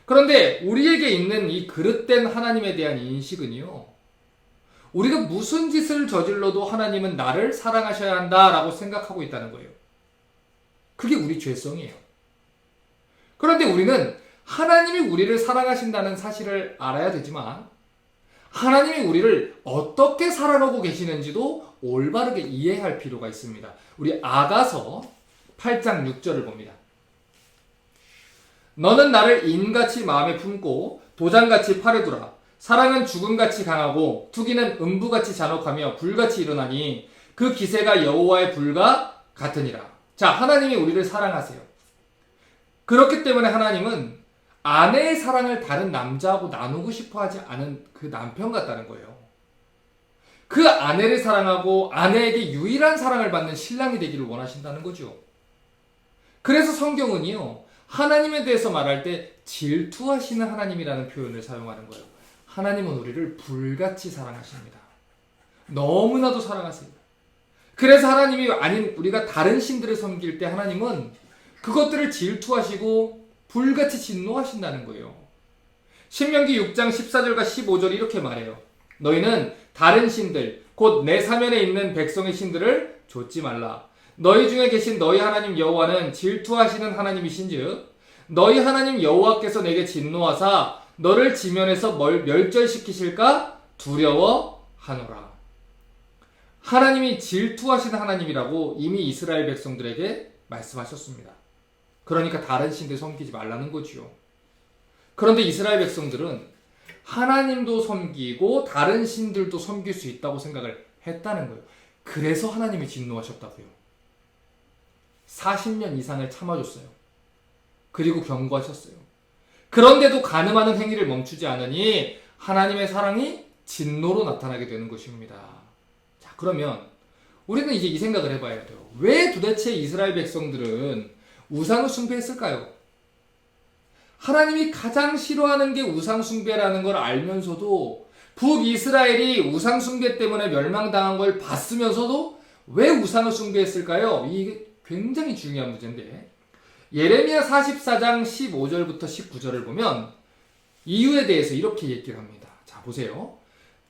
그런데 우리에게 있는 이 그릇된 하나님에 대한 인식은요, 우리가 무슨 짓을 저질러도 하나님은 나를 사랑하셔야 한다라고 생각하고 있다는 거예요. 그게 우리 죄성이에요. 그런데 우리는 하나님이 우리를 사랑하신다는 사실을 알아야 되지만 하나님이 우리를 어떻게 사랑하고 계시는지도 올바르게 이해할 필요가 있습니다. 우리 아가서 8장 6절을 봅니다. 너는 나를 인같이 마음에 품고 도장같이 팔에 두라. 사랑은 죽음같이 강하고 투기는 음부같이 잔혹하며 불같이 일어나니 그 기세가 여호와의 불과 같으니라. 자, 하나님이 우리를 사랑하세요. 그렇기 때문에 하나님은 아내의 사랑을 다른 남자하고 나누고 싶어 하지 않은 그 남편 같다는 거예요. 그 아내를 사랑하고 아내에게 유일한 사랑을 받는 신랑이 되기를 원하신다는 거죠. 그래서 성경은요, 하나님에 대해서 말할 때 질투하시는 하나님이라는 표현을 사용하는 거예요. 하나님은 우리를 불같이 사랑하십니다. 너무나도 사랑하세요. 그래서 하나님이 아닌 우리가 다른 신들을 섬길 때 하나님은 그것들을 질투하시고 불같이 진노하신다는 거예요. 신명기 6장 14절과 15절이 이렇게 말해요. 너희는 다른 신들, 곧 내 사면에 있는 백성의 신들을 좇지 말라. 너희 중에 계신 너희 하나님 여호와는 질투하시는 하나님이신즉 너희 하나님 여호와께서 내게 진노하사 너를 지면에서 멸절시키실까 두려워하노라. 하나님이 질투하시는 하나님이라고 이미 이스라엘 백성들에게 말씀하셨습니다. 그러니까 다른 신들 섬기지 말라는 거지요. 그런데 이스라엘 백성들은 하나님도 섬기고 다른 신들도 섬길 수 있다고 생각을 했다는 거예요. 그래서 하나님이 진노하셨다고요. 40년 이상을 참아줬어요. 그리고 경고하셨어요. 그런데도 간음하는 행위를 멈추지 않으니 하나님의 사랑이 진노로 나타나게 되는 것입니다. 자, 그러면 우리는 이제 이 생각을 해봐야 돼요. 왜 도대체 이스라엘 백성들은 우상을 숭배했을까요? 하나님이 가장 싫어하는 게 우상숭배라는 걸 알면서도 북이스라엘이 우상숭배 때문에 멸망당한 걸 봤으면서도 왜 우상을 숭배했을까요? 이게 굉장히 중요한 문제인데, 예레미야 44장 15절부터 19절을 보면 이유에 대해서 이렇게 얘기를 합니다. 자, 보세요.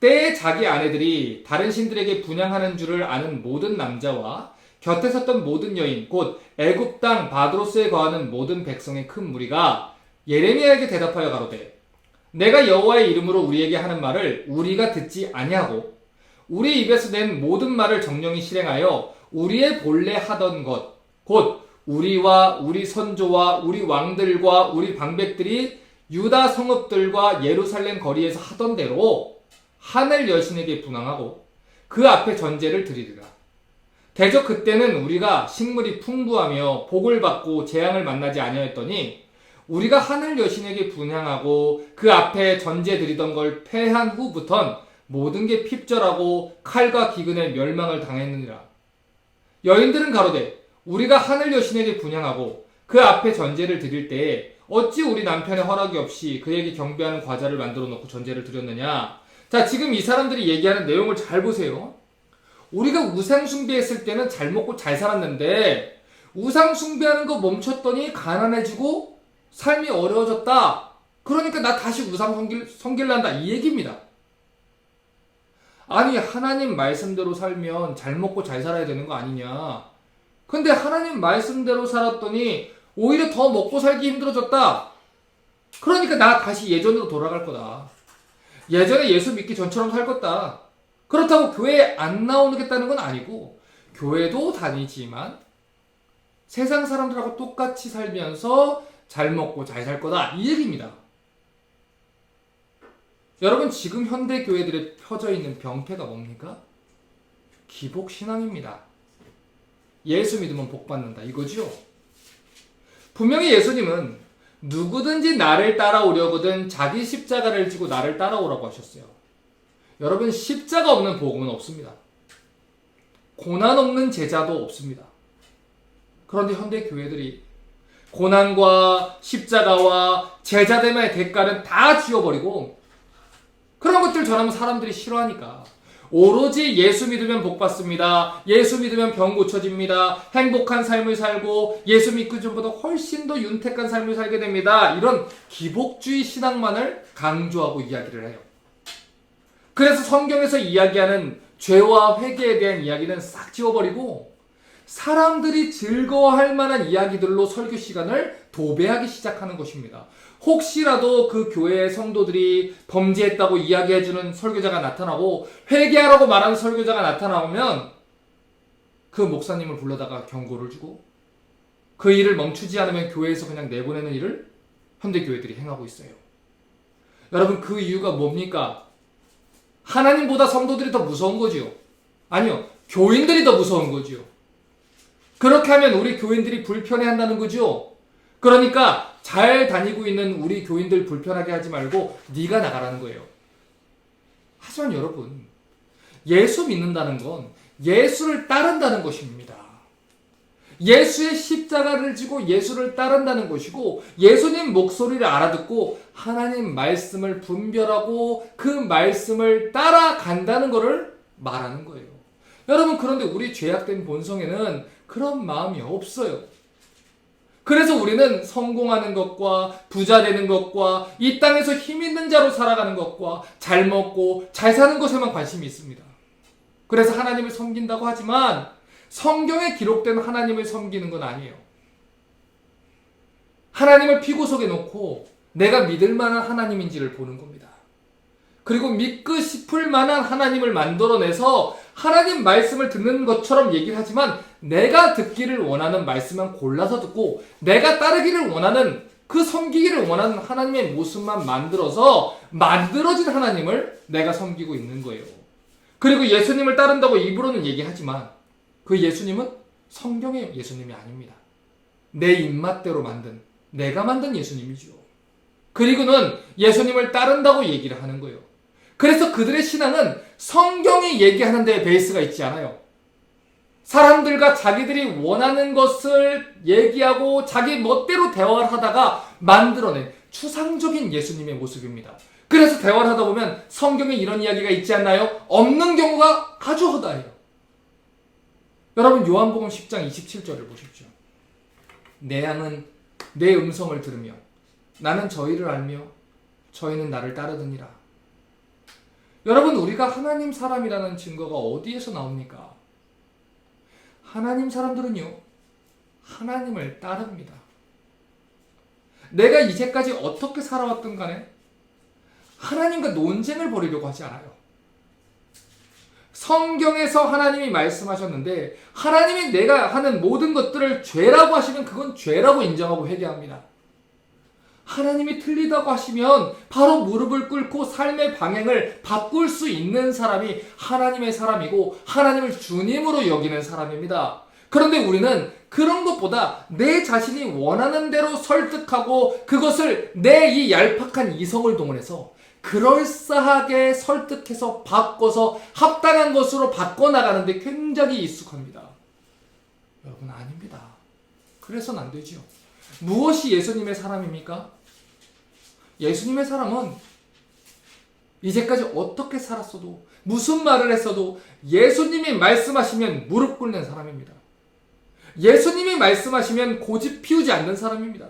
때에 자기 아내들이 다른 신들에게 분향하는 줄을 아는 모든 남자와 곁에 섰던 모든 여인, 곧 애굽 땅 바드로스에 거하는 모든 백성의 큰 무리가 예레미야에게 대답하여 가로되, 내가 여호와의 이름으로 우리에게 하는 말을 우리가 듣지 아니하고 우리 입에서 낸 모든 말을 정령히 실행하여 우리의 본래 하던 것, 곧 우리와 우리 선조와 우리 왕들과 우리 방백들이 유다 성읍들과 예루살렘 거리에서 하던 대로 하늘 여신에게 분향하고 그 앞에 전제를 드리리라. 대저 그때는 우리가 식물이 풍부하며 복을 받고 재앙을 만나지 아니하였더니 우리가 하늘 여신에게 분향하고 그 앞에 전제 드리던 걸 패한 후부턴 모든 게 핍절하고 칼과 기근에 멸망을 당했느니라. 여인들은 가로되, 우리가 하늘 여신에게 분향하고 그 앞에 전제를 드릴 때에 어찌 우리 남편의 허락이 없이 그에게 경배하는 과자를 만들어 놓고 전제를 드렸느냐. 자, 지금 이 사람들이 얘기하는 내용을 잘 보세요. 우리가 우상 숭배했을 때는 잘 먹고 잘 살았는데 우상 숭배하는 거 멈췄더니 가난해지고 삶이 어려워졌다. 그러니까 나 다시 우상 섬길란다, 이 얘기입니다. 아니, 하나님 말씀대로 살면 잘 먹고 잘 살아야 되는 거 아니냐. 근데 하나님 말씀대로 살았더니 오히려 더 먹고 살기 힘들어졌다. 그러니까 나 다시 예전으로 돌아갈 거다. 예전에 예수 믿기 전처럼 살 거다. 그렇다고 교회에 안 나오겠다는 건 아니고, 교회도 다니지만 세상 사람들하고 똑같이 살면서 잘 먹고 잘 살 거다, 이 얘기입니다. 여러분, 지금 현대 교회들에 펴져 있는 병폐가 뭡니까? 기복신앙입니다. 예수 믿으면 복 받는다, 이거죠. 분명히 예수님은 누구든지 나를 따라오려거든 자기 십자가를 지고 나를 따라오라고 하셨어요. 여러분, 십자가 없는 복음은 없습니다. 고난 없는 제자도 없습니다. 그런데 현대 교회들이 고난과 십자가와 제자됨의 대가를 다 지워버리고 그런 것들 전하면 사람들이 싫어하니까 오로지 예수 믿으면 복 받습니다. 예수 믿으면 병 고쳐집니다. 행복한 삶을 살고 예수 믿기 전보다 훨씬 더 윤택한 삶을 살게 됩니다. 이런 기복주의 신앙만을 강조하고 이야기를 해요. 그래서 성경에서 이야기하는 죄와 회개에 대한 이야기는 싹 지워버리고 사람들이 즐거워할 만한 이야기들로 설교 시간을 도배하기 시작하는 것입니다. 혹시라도 그 교회의 성도들이 범죄했다고 이야기해주는 설교자가 나타나고 회개하라고 말하는 설교자가 나타나오면 그 목사님을 불러다가 경고를 주고 그 일을 멈추지 않으면 교회에서 그냥 내보내는 일을 현대교회들이 행하고 있어요. 여러분, 그 이유가 뭡니까? 하나님보다 성도들이 더 무서운 거지요? 아니요, 교인들이 더 무서운 거지요. 그렇게 하면 우리 교인들이 불편해한다는 거죠. 그러니까 잘 다니고 있는 우리 교인들 불편하게 하지 말고 네가 나가라는 거예요. 하지만 여러분, 예수 믿는다는 건 예수를 따른다는 것입니다. 예수의 십자가를 지고 예수를 따른다는 것이고 예수님 목소리를 알아듣고 하나님 말씀을 분별하고 그 말씀을 따라간다는 것을 말하는 거예요. 여러분, 그런데 우리 죄악된 본성에는 그런 마음이 없어요. 그래서 우리는 성공하는 것과 부자 되는 것과 이 땅에서 힘 있는 자로 살아가는 것과 잘 먹고 잘 사는 것에만 관심이 있습니다. 그래서 하나님을 섬긴다고 하지만 성경에 기록된 하나님을 섬기는 건 아니에요. 하나님을 피구석에 놓고 내가 믿을 만한 하나님인지를 보는 겁니다. 그리고 믿고 싶을 만한 하나님을 만들어내서 하나님 말씀을 듣는 것처럼 얘기를 하지만 내가 듣기를 원하는 말씀만 골라서 듣고 내가 따르기를 원하는 그 섬기기를 원하는 하나님의 모습만 만들어서 만들어진 하나님을 내가 섬기고 있는 거예요. 그리고 예수님을 따른다고 입으로는 얘기하지만 그 예수님은 성경의 예수님이 아닙니다. 내 입맛대로 만든, 내가 만든 예수님이죠. 그리고는 예수님을 따른다고 얘기를 하는 거예요. 그래서 그들의 신앙은 성경이 얘기하는 데 베이스가 있지 않아요. 사람들과 자기들이 원하는 것을 얘기하고 자기 멋대로 대화를 하다가 만들어낸 추상적인 예수님의 모습입니다. 그래서 대화를 하다 보면 성경에 이런 이야기가 있지 않나요? 없는 경우가 아주 허다해요. 여러분 요한복음 10장 27절을 보십시오. 내 양은 내 음성을 들으며 나는 저희를 알며 저희는 나를 따르느니라. 여러분 우리가 하나님 사람이라는 증거가 어디에서 나옵니까? 하나님 사람들은요 하나님을 따릅니다. 내가 이제까지 어떻게 살아왔든 간에 하나님과 논쟁을 벌이려고 하지 않아요. 성경에서 하나님이 말씀하셨는데 하나님이 내가 하는 모든 것들을 죄라고 하시면 그건 죄라고 인정하고 회개합니다. 하나님이 틀리다고 하시면 바로 무릎을 꿇고 삶의 방향을 바꿀 수 있는 사람이 하나님의 사람이고 하나님을 주님으로 여기는 사람입니다. 그런데 우리는 그런 것보다 내 자신이 원하는 대로 설득하고 그것을 내 이 얄팍한 이성을 동원해서 그럴싸하게 설득해서 바꿔서 합당한 것으로 바꿔나가는데 굉장히 익숙합니다. 여러분 아닙니다. 그래서는 안 되죠. 무엇이 예수님의 사람입니까? 예수님의 사람은 이제까지 어떻게 살았어도 무슨 말을 했어도 예수님이 말씀하시면 무릎 꿇는 사람입니다. 예수님이 말씀하시면 고집 피우지 않는 사람입니다.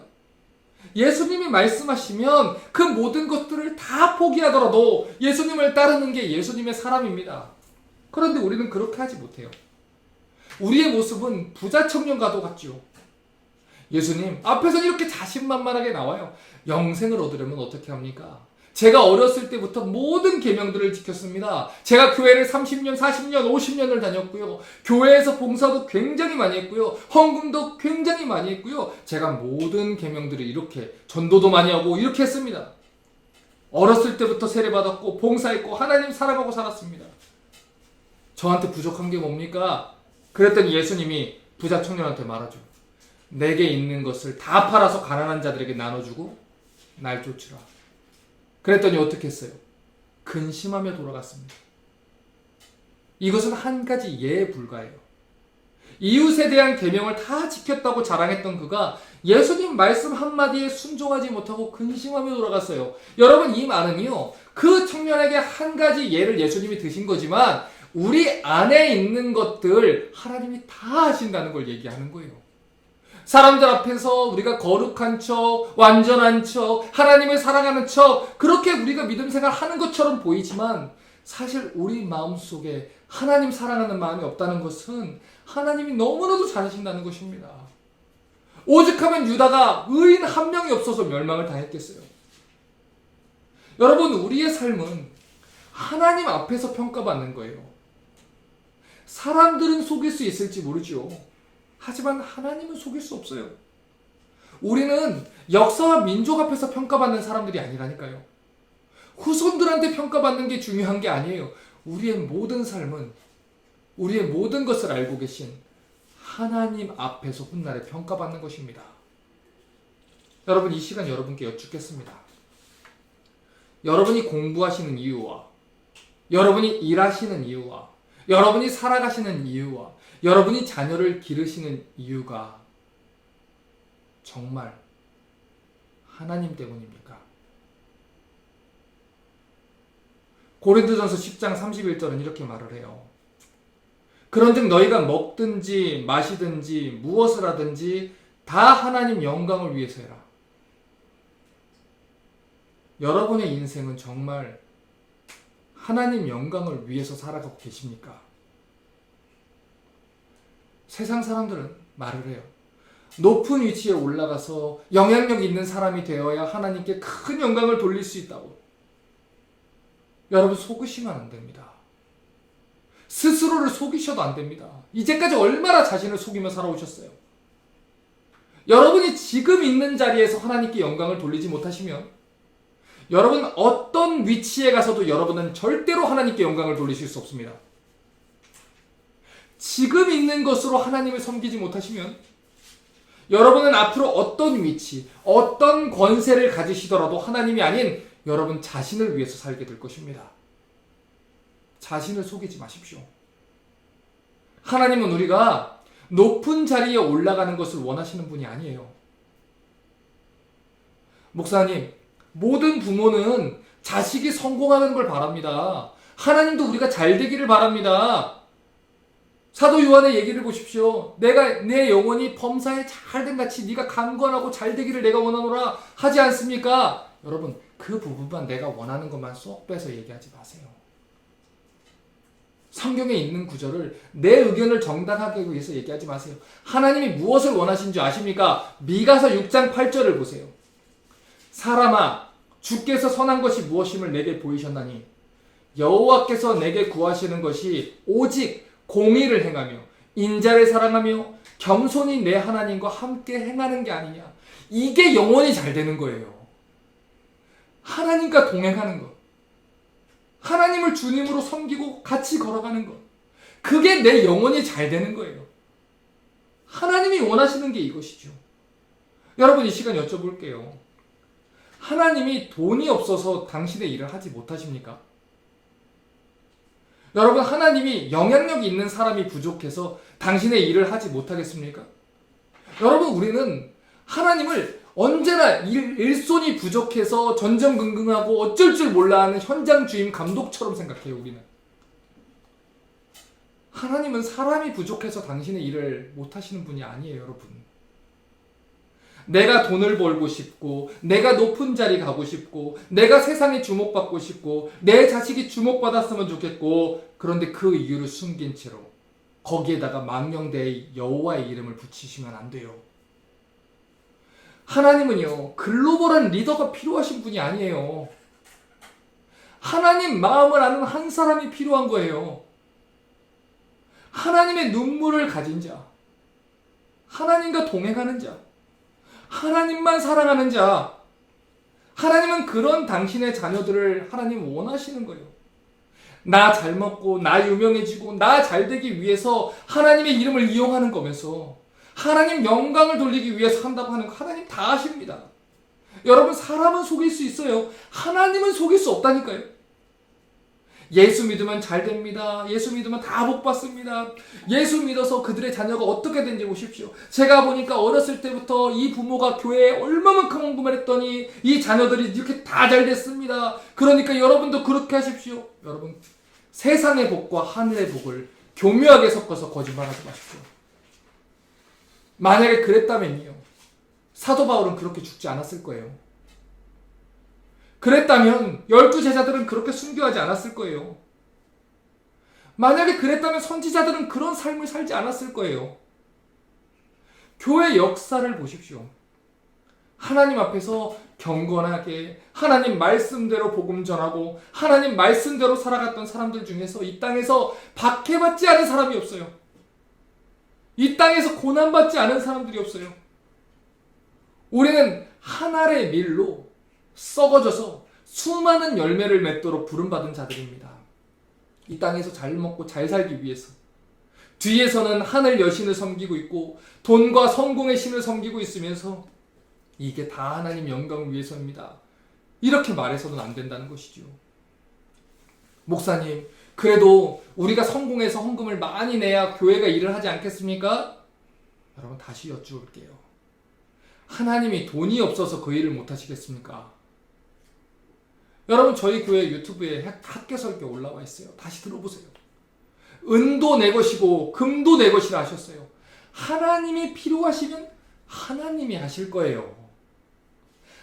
예수님이 말씀하시면 그 모든 것들을 다 포기하더라도 예수님을 따르는 게 예수님의 사람입니다. 그런데 우리는 그렇게 하지 못해요. 우리의 모습은 부자 청년과도 같죠. 예수님 앞에서는 이렇게 자신만만하게 나와요. 영생을 얻으려면 어떻게 합니까? 제가 어렸을 때부터 모든 계명들을 지켰습니다. 제가 교회를 30년, 40년, 50년을 다녔고요. 교회에서 봉사도 굉장히 많이 했고요. 헌금도 굉장히 많이 했고요. 제가 모든 계명들을 이렇게 전도도 많이 하고 이렇게 했습니다. 어렸을 때부터 세례받았고 봉사했고 하나님 사랑하고 살았습니다. 저한테 부족한 게 뭡니까? 그랬더니 예수님이 부자 청년한테 말하죠. 내게 있는 것을 다 팔아서 가난한 자들에게 나눠주고 날 쫓으라. 그랬더니 어떻게 했어요? 근심하며 돌아갔습니다. 이것은 한 가지 예에 불과해요. 이웃에 대한 계명을 다 지켰다고 자랑했던 그가 예수님 말씀 한마디에 순종하지 못하고 근심하며 돌아갔어요. 여러분 이 말은요 그 청년에게 한 가지 예를 예수님이 드신 거지만 우리 안에 있는 것들 하나님이 다 하신다는 걸 얘기하는 거예요. 사람들 앞에서 우리가 거룩한 척, 완전한 척, 하나님을 사랑하는 척 그렇게 우리가 믿음 생활 하는 것처럼 보이지만 사실 우리 마음속에 하나님 사랑하는 마음이 없다는 것은 하나님이 너무나도 잘하신다는 것입니다. 오직하면 유다가 의인 한 명이 없어서 멸망을 당했겠어요. 여러분 우리의 삶은 하나님 앞에서 평가받는 거예요. 사람들은 속일 수 있을지 모르죠. 하지만 하나님은 속일 수 없어요. 우리는 역사와 민족 앞에서 평가받는 사람들이 아니라니까요. 후손들한테 평가받는 게 중요한 게 아니에요. 우리의 모든 삶은 우리의 모든 것을 알고 계신 하나님 앞에서 훗날에 평가받는 것입니다. 여러분 이 시간 여러분께 여쭙겠습니다. 여러분이 공부하시는 이유와 여러분이 일하시는 이유와 여러분이 살아가시는 이유와 여러분이 자녀를 기르시는 이유가 정말 하나님 때문입니까? 고린도전서 10장 31절은 이렇게 말을 해요. 그런즉 너희가 먹든지 마시든지 무엇을 하든지 다 하나님 영광을 위해서 해라. 여러분의 인생은 정말 하나님 영광을 위해서 살아가고 계십니까? 세상 사람들은 말을 해요. 높은 위치에 올라가서 영향력 있는 사람이 되어야 하나님께 큰 영광을 돌릴 수 있다고. 여러분 속으시면 안 됩니다. 스스로를 속이셔도 안 됩니다. 이제까지 얼마나 자신을 속이며 살아오셨어요. 여러분이 지금 있는 자리에서 하나님께 영광을 돌리지 못하시면 여러분 어떤 위치에 가서도 여러분은 절대로 하나님께 영광을 돌리실 수 없습니다. 지금 있는 것으로 하나님을 섬기지 못하시면 여러분은 앞으로 어떤 위치, 어떤 권세를 가지시더라도 하나님이 아닌 여러분 자신을 위해서 살게 될 것입니다. 자신을 속이지 마십시오. 하나님은 우리가 높은 자리에 올라가는 것을 원하시는 분이 아니에요. 목사님, 모든 부모는 자식이 성공하는 걸 바랍니다. 하나님도 우리가 잘 되기를 바랍니다. 사도 요한의 얘기를 보십시오. 내 영혼이 범사에 잘된 같이 네가 강건하고 잘 되기를 내가 원하노라 하지 않습니까? 여러분, 그 부분만 내가 원하는 것만 쏙 빼서 얘기하지 마세요. 성경에 있는 구절을 내 의견을 정당하게 위해서 얘기하지 마세요. 하나님이 무엇을 원하신 줄 아십니까? 미가서 6장 8절을 보세요. 사람아, 주께서 선한 것이 무엇임을 내게 보이셨나니 여호와께서 내게 구하시는 것이 오직 공의를 행하며 인자를 사랑하며 겸손히 내 하나님과 함께 행하는 게 아니냐. 이게 영원히 잘 되는 거예요. 하나님과 동행하는 것, 하나님을 주님으로 섬기고 같이 걸어가는 것, 그게 내 영혼이 잘 되는 거예요. 하나님이 원하시는 게 이것이죠. 여러분, 이 시간 여쭤볼게요. 하나님이 돈이 없어서 당신의 일을 하지 못하십니까? 여러분, 하나님이 영향력이 있는 사람이 부족해서 당신의 일을 하지 못하겠습니까? 여러분, 우리는 하나님을 언제나 일손이 부족해서 전전긍긍하고 어쩔 줄 몰라 하는 현장 주임 감독처럼 생각해요. 우리는. 하나님은 사람이 부족해서 당신의 일을 못하시는 분이 아니에요. 여러분. 내가 돈을 벌고 싶고, 내가 높은 자리 가고 싶고, 내가 세상에 주목받고 싶고, 내 자식이 주목받았으면 좋겠고, 그런데 그 이유를 숨긴 채로 거기에다가 망령되이 여호와의 이름을 붙이시면 안 돼요. 하나님은요, 글로벌한 리더가 필요하신 분이 아니에요. 하나님 마음을 아는 한 사람이 필요한 거예요. 하나님의 눈물을 가진 자, 하나님과 동행하는 자, 하나님만 사랑하는 자. 하나님은 그런 당신의 자녀들을 하나님 원하시는 거예요. 나 잘 먹고 나 유명해지고 나 잘 되기 위해서 하나님의 이름을 이용하는 거면서 하나님 영광을 돌리기 위해서 한다고 하는 거 하나님 다 아십니다. 여러분, 사람은 속일 수 있어요. 하나님은 속일 수 없다니까요. 예수 믿으면 잘 됩니다. 예수 믿으면 다 복 받습니다. 예수 믿어서 그들의 자녀가 어떻게 된지 보십시오. 제가 보니까 어렸을 때부터 이 부모가 교회에 얼마만큼 헌금을 했더니 이 자녀들이 이렇게 다 잘 됐습니다. 그러니까 여러분도 그렇게 하십시오. 여러분, 세상의 복과 하늘의 복을 교묘하게 섞어서 거짓말하지 마십시오. 만약에 그랬다면요, 사도 바울은 그렇게 죽지 않았을 거예요. 그랬다면 12제자들은 그렇게 순교하지 않았을 거예요. 만약에 그랬다면 선지자들은 그런 삶을 살지 않았을 거예요. 교회 역사를 보십시오. 하나님 앞에서 경건하게 하나님 말씀대로 복음 전하고 하나님 말씀대로 살아갔던 사람들 중에서 이 땅에서 박해받지 않은 사람이 없어요. 이 땅에서 고난받지 않은 사람들이 없어요. 우리는 한 알의 밀로 썩어져서 수많은 열매를 맺도록 부름받은 자들입니다. 이 땅에서 잘 먹고 잘 살기 위해서. 뒤에서는 하늘 여신을 섬기고 있고 돈과 성공의 신을 섬기고 있으면서 이게 다 하나님 영광을 위해서입니다. 이렇게 말해서는 안 된다는 것이죠. 목사님, 그래도 우리가 성공해서 헌금을 많이 내야 교회가 일을 하지 않겠습니까? 여러분, 다시 여쭈올게요. 하나님이 돈이 없어서 그 일을 못 하시겠습니까? 여러분, 저희 교회 유튜브에 학교 설교 올라와 있어요. 다시 들어보세요. 은도 내 것이고 금도 내 것이라 하셨어요. 하나님이 필요하시면 하나님이 하실 거예요.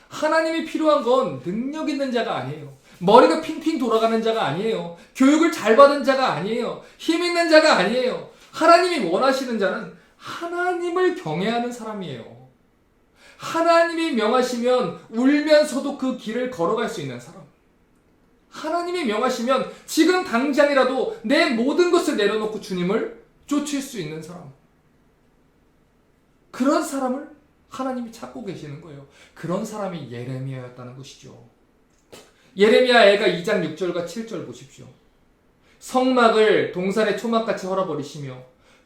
하나님이 필요한 건 능력 있는 자가 아니에요. 머리가 핑핑 돌아가는 자가 아니에요. 교육을 잘 받은 자가 아니에요. 힘 있는 자가 아니에요. 하나님이 원하시는 자는 하나님을 경외하는 사람이에요. 하나님이 명하시면 울면서도 그 길을 걸어갈 수 있는 사람. 하나님이 명하시면 지금 당장이라도 내 모든 것을 내려놓고 주님을 쫓을 수 있는 사람. 그런 사람을 하나님이 찾고 계시는 거예요. 그런 사람이 예레미야였다는 것이죠. 예레미야애가 2장 6절과 7절 보십시오. 성막을 동산의 초막같이 헐어버리시며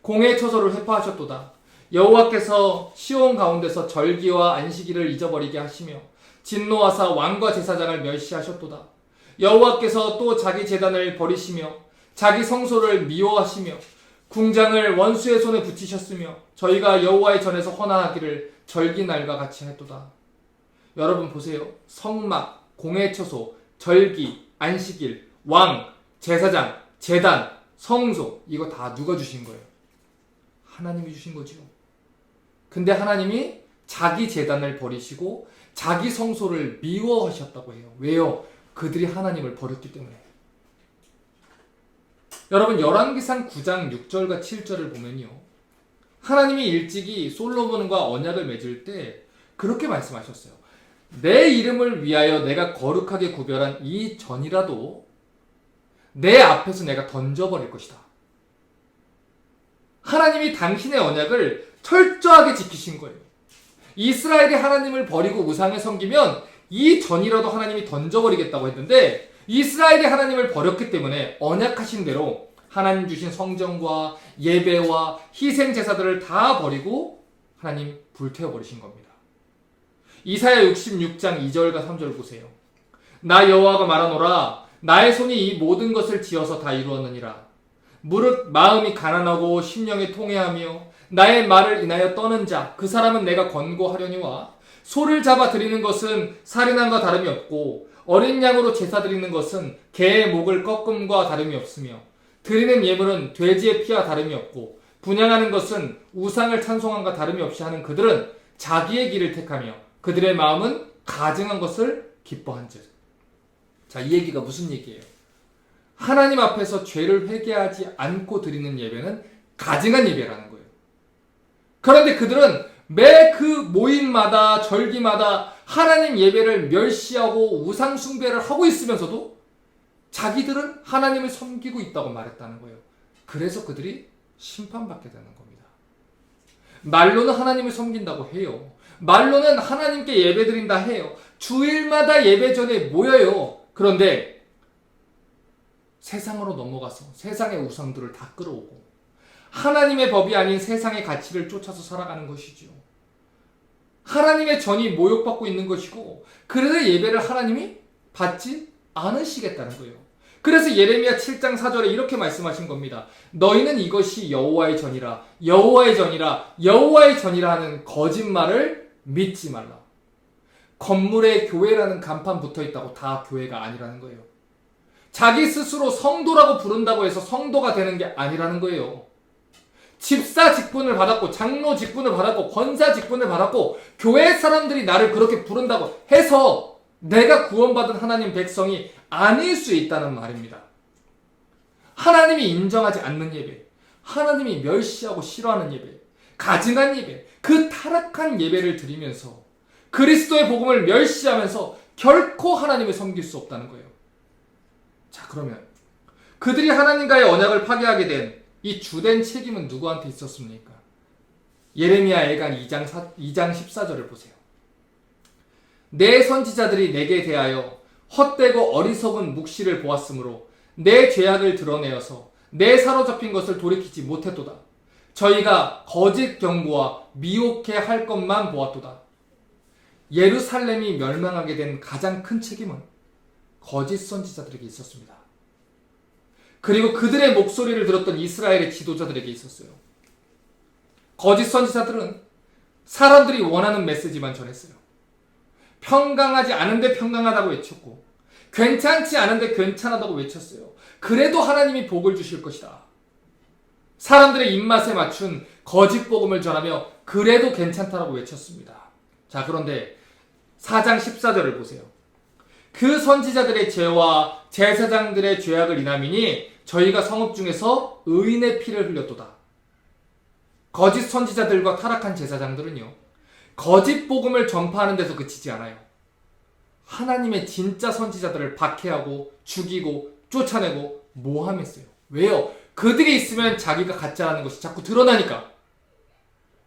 공의 처소를 회파하셨도다. 여호와께서 시온 가운데서 절기와 안식일을 잊어버리게 하시며 진노하사 왕과 제사장을 멸시하셨도다. 여호와께서 또 자기 제단을 버리시며 자기 성소를 미워하시며 궁장을 원수의 손에 붙이셨으며 저희가 여호와의 전에서 헌안하기를 절기날과 같이 했도다. 여러분 보세요. 성막, 공회처소, 절기, 안식일, 왕, 제사장, 제단, 성소, 이거 다 누가 주신 거예요? 하나님이 주신 거죠. 근데 하나님이 자기 제단을 버리시고 자기 성소를 미워하셨다고 해요. 왜요? 그들이 하나님을 버렸기 때문에. 여러분 열왕기상 9장 6절과 7절을 보면요, 하나님이 일찍이 솔로몬과 언약을 맺을 때 그렇게 말씀하셨어요. 내 이름을 위하여 내가 거룩하게 구별한 이 전이라도 내 앞에서 내가 던져버릴 것이다. 하나님이 당신의 언약을 철저하게 지키신 거예요. 이스라엘이 하나님을 버리고 우상을 섬기면 이 전이라도 하나님이 던져버리겠다고 했는데 이스라엘이 하나님을 버렸기 때문에 언약하신 대로 하나님 주신 성전과 예배와 희생 제사들을 다 버리고 하나님 불태워버리신 겁니다. 이사야 66장 2절과 3절 보세요. 나 여호와가 말하노라 나의 손이 이 모든 것을 지어서 다 이루었느니라. 무릇 마음이 가난하고 심령이 통회하며 나의 말을 인하여 떠는 자 그 사람은 내가 권고하려니와 소를 잡아 드리는 것은 살인함과 다름이 없고 어린 양으로 제사 드리는 것은 개의 목을 꺾음과 다름이 없으며 드리는 예물은 돼지의 피와 다름이 없고 분향하는 것은 우상을 찬송함과 다름이 없이 하는 그들은 자기의 길을 택하며 그들의 마음은 가증한 것을 기뻐한즉. 자, 이 얘기가 무슨 얘기예요? 하나님 앞에서 죄를 회개하지 않고 드리는 예배는 가증한 예배라는 거예요. 그런데 그들은 매 그 모임마다 절기마다 하나님 예배를 멸시하고 우상 숭배를 하고 있으면서도 자기들은 하나님을 섬기고 있다고 말했다는 거예요. 그래서 그들이 심판받게 되는 겁니다. 말로는 하나님을 섬긴다고 해요. 말로는 하나님께 예배드린다 해요. 주일마다 예배 전에 모여요. 그런데 세상으로 넘어가서 세상의 우상들을 다 끌어오고 하나님의 법이 아닌 세상의 가치를 쫓아서 살아가는 것이죠. 하나님의 전이 모욕받고 있는 것이고 그래서 예배를 하나님이 받지 않으시겠다는 거예요. 그래서 예레미야 7장 4절에 이렇게 말씀하신 겁니다. 너희는 이것이 여호와의 전이라 여호와의 전이라 여호와의 전이라 하는 거짓말을 믿지 말라. 건물에 교회라는 간판 붙어있다고 다 교회가 아니라는 거예요. 자기 스스로 성도라고 부른다고 해서 성도가 되는 게 아니라는 거예요. 집사 직분을 받았고 장로 직분을 받았고 권사 직분을 받았고 교회 사람들이 나를 그렇게 부른다고 해서 내가 구원받은 하나님 백성이 아닐 수 있다는 말입니다. 하나님이 인정하지 않는 예배, 하나님이 멸시하고 싫어하는 예배, 가증한 예배, 그 타락한 예배를 드리면서 그리스도의 복음을 멸시하면서 결코 하나님을 섬길 수 없다는 거예요. 자, 그러면 그들이 하나님과의 언약을 파괴하게 된 이 주된 책임은 누구한테 있었습니까? 예레미야 예간 2장 14절을 보세요. 내 선지자들이 내게 대하여 헛되고 어리석은 묵시를 보았으므로 내 죄악을 드러내어서 내 사로잡힌 것을 돌이키지 못했도다. 저희가 거짓 경고와 미혹해 할 것만 보았도다. 예루살렘이 멸망하게 된 가장 큰 책임은 거짓 선지자들에게 있었습니다. 그리고 그들의 목소리를 들었던 이스라엘의 지도자들에게 있었어요. 거짓 선지자들은 사람들이 원하는 메시지만 전했어요. 평강하지 않은데 평강하다고 외쳤고 괜찮지 않은데 괜찮하다고 외쳤어요. 그래도 하나님이 복을 주실 것이다. 사람들의 입맛에 맞춘 거짓 복음을 전하며 그래도 괜찮다라고 외쳤습니다. 자, 그런데 4장 14절을 보세요. 그 선지자들의 죄와 제사장들의 죄악을 인함이니 저희가 성읍 중에서 의인의 피를 흘렸도다. 거짓 선지자들과 타락한 제사장들은요, 거짓 복음을 전파하는 데서 그치지 않아요. 하나님의 진짜 선지자들을 박해하고 죽이고 쫓아내고 모함했어요. 왜요? 그들이 있으면 자기가 가짜라는 것이 자꾸 드러나니까.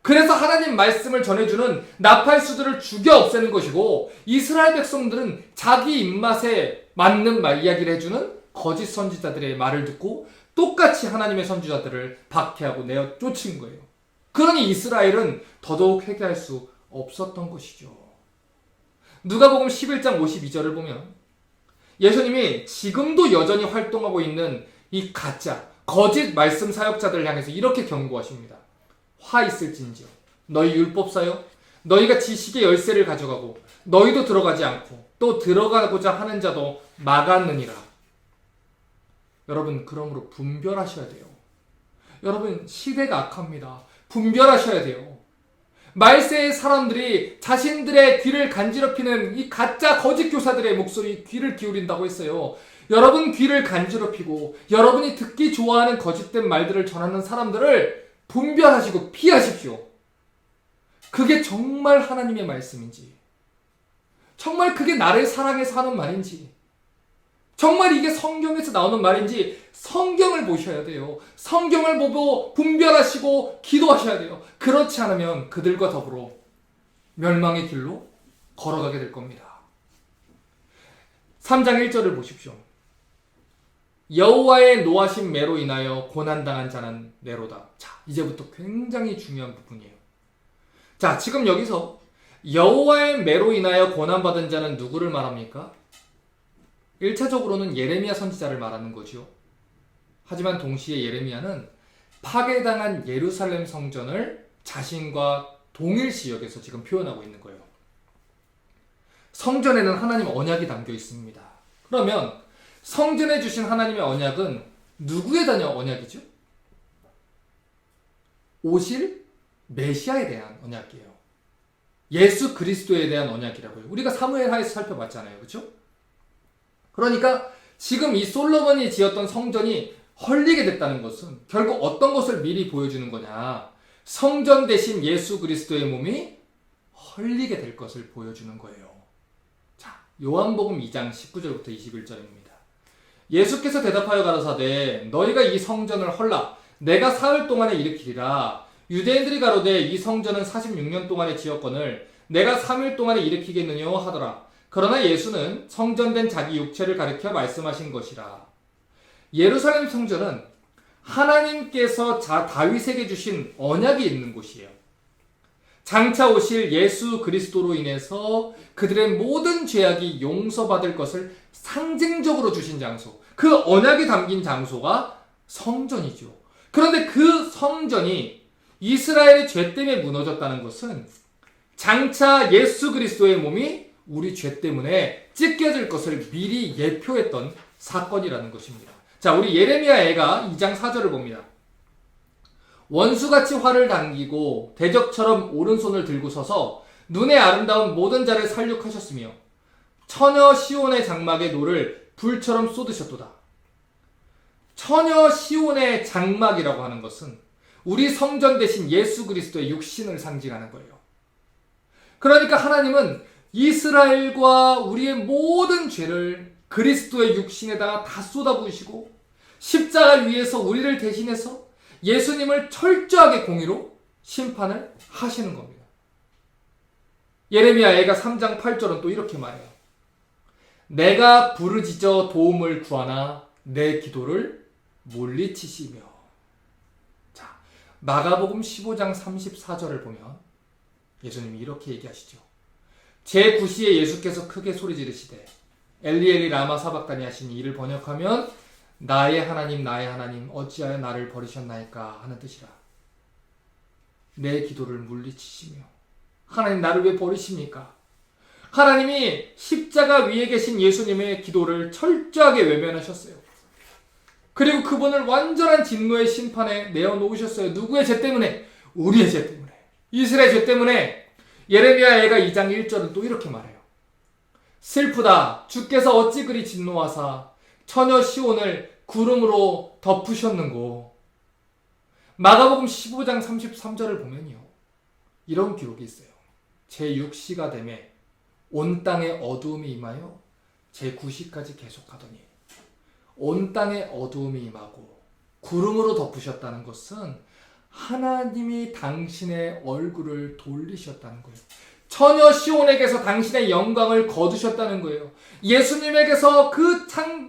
그래서 하나님 말씀을 전해주는 나팔수들을 죽여 없애는 것이고 이스라엘 백성들은 자기 입맛에 맞는 이야기를 해주는 거짓 선지자들의 말을 듣고 똑같이 하나님의 선지자들을 박해하고 내어 쫓은 거예요. 그러니 이스라엘은 더더욱 회개할 수 없었던 것이죠. 누가복음 11장 52절을 보면 예수님이 지금도 여전히 활동하고 있는 이 가짜, 거짓 말씀 사역자들을 향해서 이렇게 경고하십니다. 화 있을진지요. 너희 율법사요? 너희가 지식의 열쇠를 가져가고 너희도 들어가지 않고 또 들어가고자 하는 자도 막았느니라. 여러분, 그러므로 분별하셔야 돼요. 여러분, 시대가 악합니다. 분별하셔야 돼요. 말세의 사람들이 자신들의 귀를 간지럽히는 이 가짜 거짓 교사들의 목소리 귀를 기울인다고 했어요. 여러분 귀를 간지럽히고 여러분이 듣기 좋아하는 거짓된 말들을 전하는 사람들을 분별하시고 피하십시오. 그게 정말 하나님의 말씀인지, 정말 그게 나를 사랑해서 하는 말인지, 정말 이게 성경에서 나오는 말인지 성경을 보셔야 돼요. 성경을 보고 분별하시고 기도하셔야 돼요. 그렇지 않으면 그들과 더불어 멸망의 길로 걸어가게 될 겁니다. 3장 1절을 보십시오. 여호와의 노하신 매로 인하여 고난당한 자는 내로다. 자, 이제부터 굉장히 중요한 부분이에요. 자, 지금 여기서 여호와의 매로 인하여 고난받은 자는 누구를 말합니까? 1차적으로는 예레미야 선지자를 말하는 거죠. 하지만 동시에 예레미야는 파괴당한 예루살렘 성전을 자신과 동일시 여겨서 지금 표현하고 있는 거예요. 성전에는 하나님 언약이 담겨 있습니다. 그러면 성전에 주신 하나님의 언약은 누구에 대한 언약이죠? 오실 메시아에 대한 언약이에요. 예수 그리스도에 대한 언약이라고요. 우리가 사무엘하에서 살펴봤잖아요. 그렇죠? 그러니까 지금 이 솔로몬이 지었던 성전이 헐리게 됐다는 것은 결국 어떤 것을 미리 보여주는 거냐? 성전 대신 예수 그리스도의 몸이 헐리게 될 것을 보여주는 거예요. 자, 요한복음 2장 19절부터 21절입니다. 예수께서 대답하여 가라사대 너희가 이 성전을 헐라 내가 사흘 동안에 일으키리라. 유대인들이 가로되 이 성전은 46년 동안에 지었거늘 내가 3일 동안에 일으키겠느냐 하더라. 그러나 예수는 성전된 자기 육체를 가리켜 말씀하신 것이라. 예루살렘 성전은 하나님께서 다윗에게 주신 언약이 있는 곳이에요. 장차 오실 예수 그리스도로 인해서 그들의 모든 죄악이 용서받을 것을 상징적으로 주신 장소, 그 언약이 담긴 장소가 성전이죠. 그런데 그 성전이 이스라엘의 죄 때문에 무너졌다는 것은 장차 예수 그리스도의 몸이 우리 죄 때문에 찢겨질 것을 미리 예표했던 사건이라는 것입니다. 자, 우리 예레미야 애가 2장 4절을 봅니다. 원수같이 활을 당기고 대적처럼 오른손을 들고 서서 눈에 아름다운 모든 자를 살육하셨으며 처녀 시온의 장막에 노를 불처럼 쏟으셨도다. 처녀 시온의 장막이라고 하는 것은 우리 성전 대신 예수 그리스도의 육신을 상징하는 거예요. 그러니까 하나님은 이스라엘과 우리의 모든 죄를 그리스도의 육신에다가 다 쏟아부으시고 십자가 위에서 우리를 대신해서 예수님을 철저하게 공의로 심판을 하시는 겁니다. 예레미야 애가 3장 8절은 또 이렇게 말해요. 내가 부르짖어 도움을 구하나 내 기도를 물리치시며. 자, 마가복음 15장 34절을 보면 예수님이 이렇게 얘기하시죠. 제9시에 예수께서 크게 소리 지르시되 엘리 엘리 라마 사박다니 하시니 이를 번역하면 나의 하나님 어찌하여 나를 버리셨나이까 하는 뜻이라. 내 기도를 물리치시며. 하나님 나를 왜 버리십니까? 하나님이 십자가 위에 계신 예수님의 기도를 철저하게 외면하셨어요. 그리고 그분을 완전한 진노의 심판에 내어놓으셨어요. 누구의 죄 때문에? 우리의 죄 때문에. 이스라엘 죄 때문에. 예레미야 애가 2장 1절은 또 이렇게 말해요. 슬프다. 주께서 어찌 그리 진노하사 처녀 시온을 구름으로 덮으셨는고. 마가복음 15장 33절을 보면요. 이런 기록이 있어요. 제6시가 되매 온 땅에 어두움이 임하여 제9시까지 계속하더니 온 땅에 어두움이 임하고 구름으로 덮으셨다는 것은 하나님이 당신의 얼굴을 돌리셨다는 거예요. 처녀 시온에게서 당신의 영광을 거두셨다는 거예요. 예수님에게서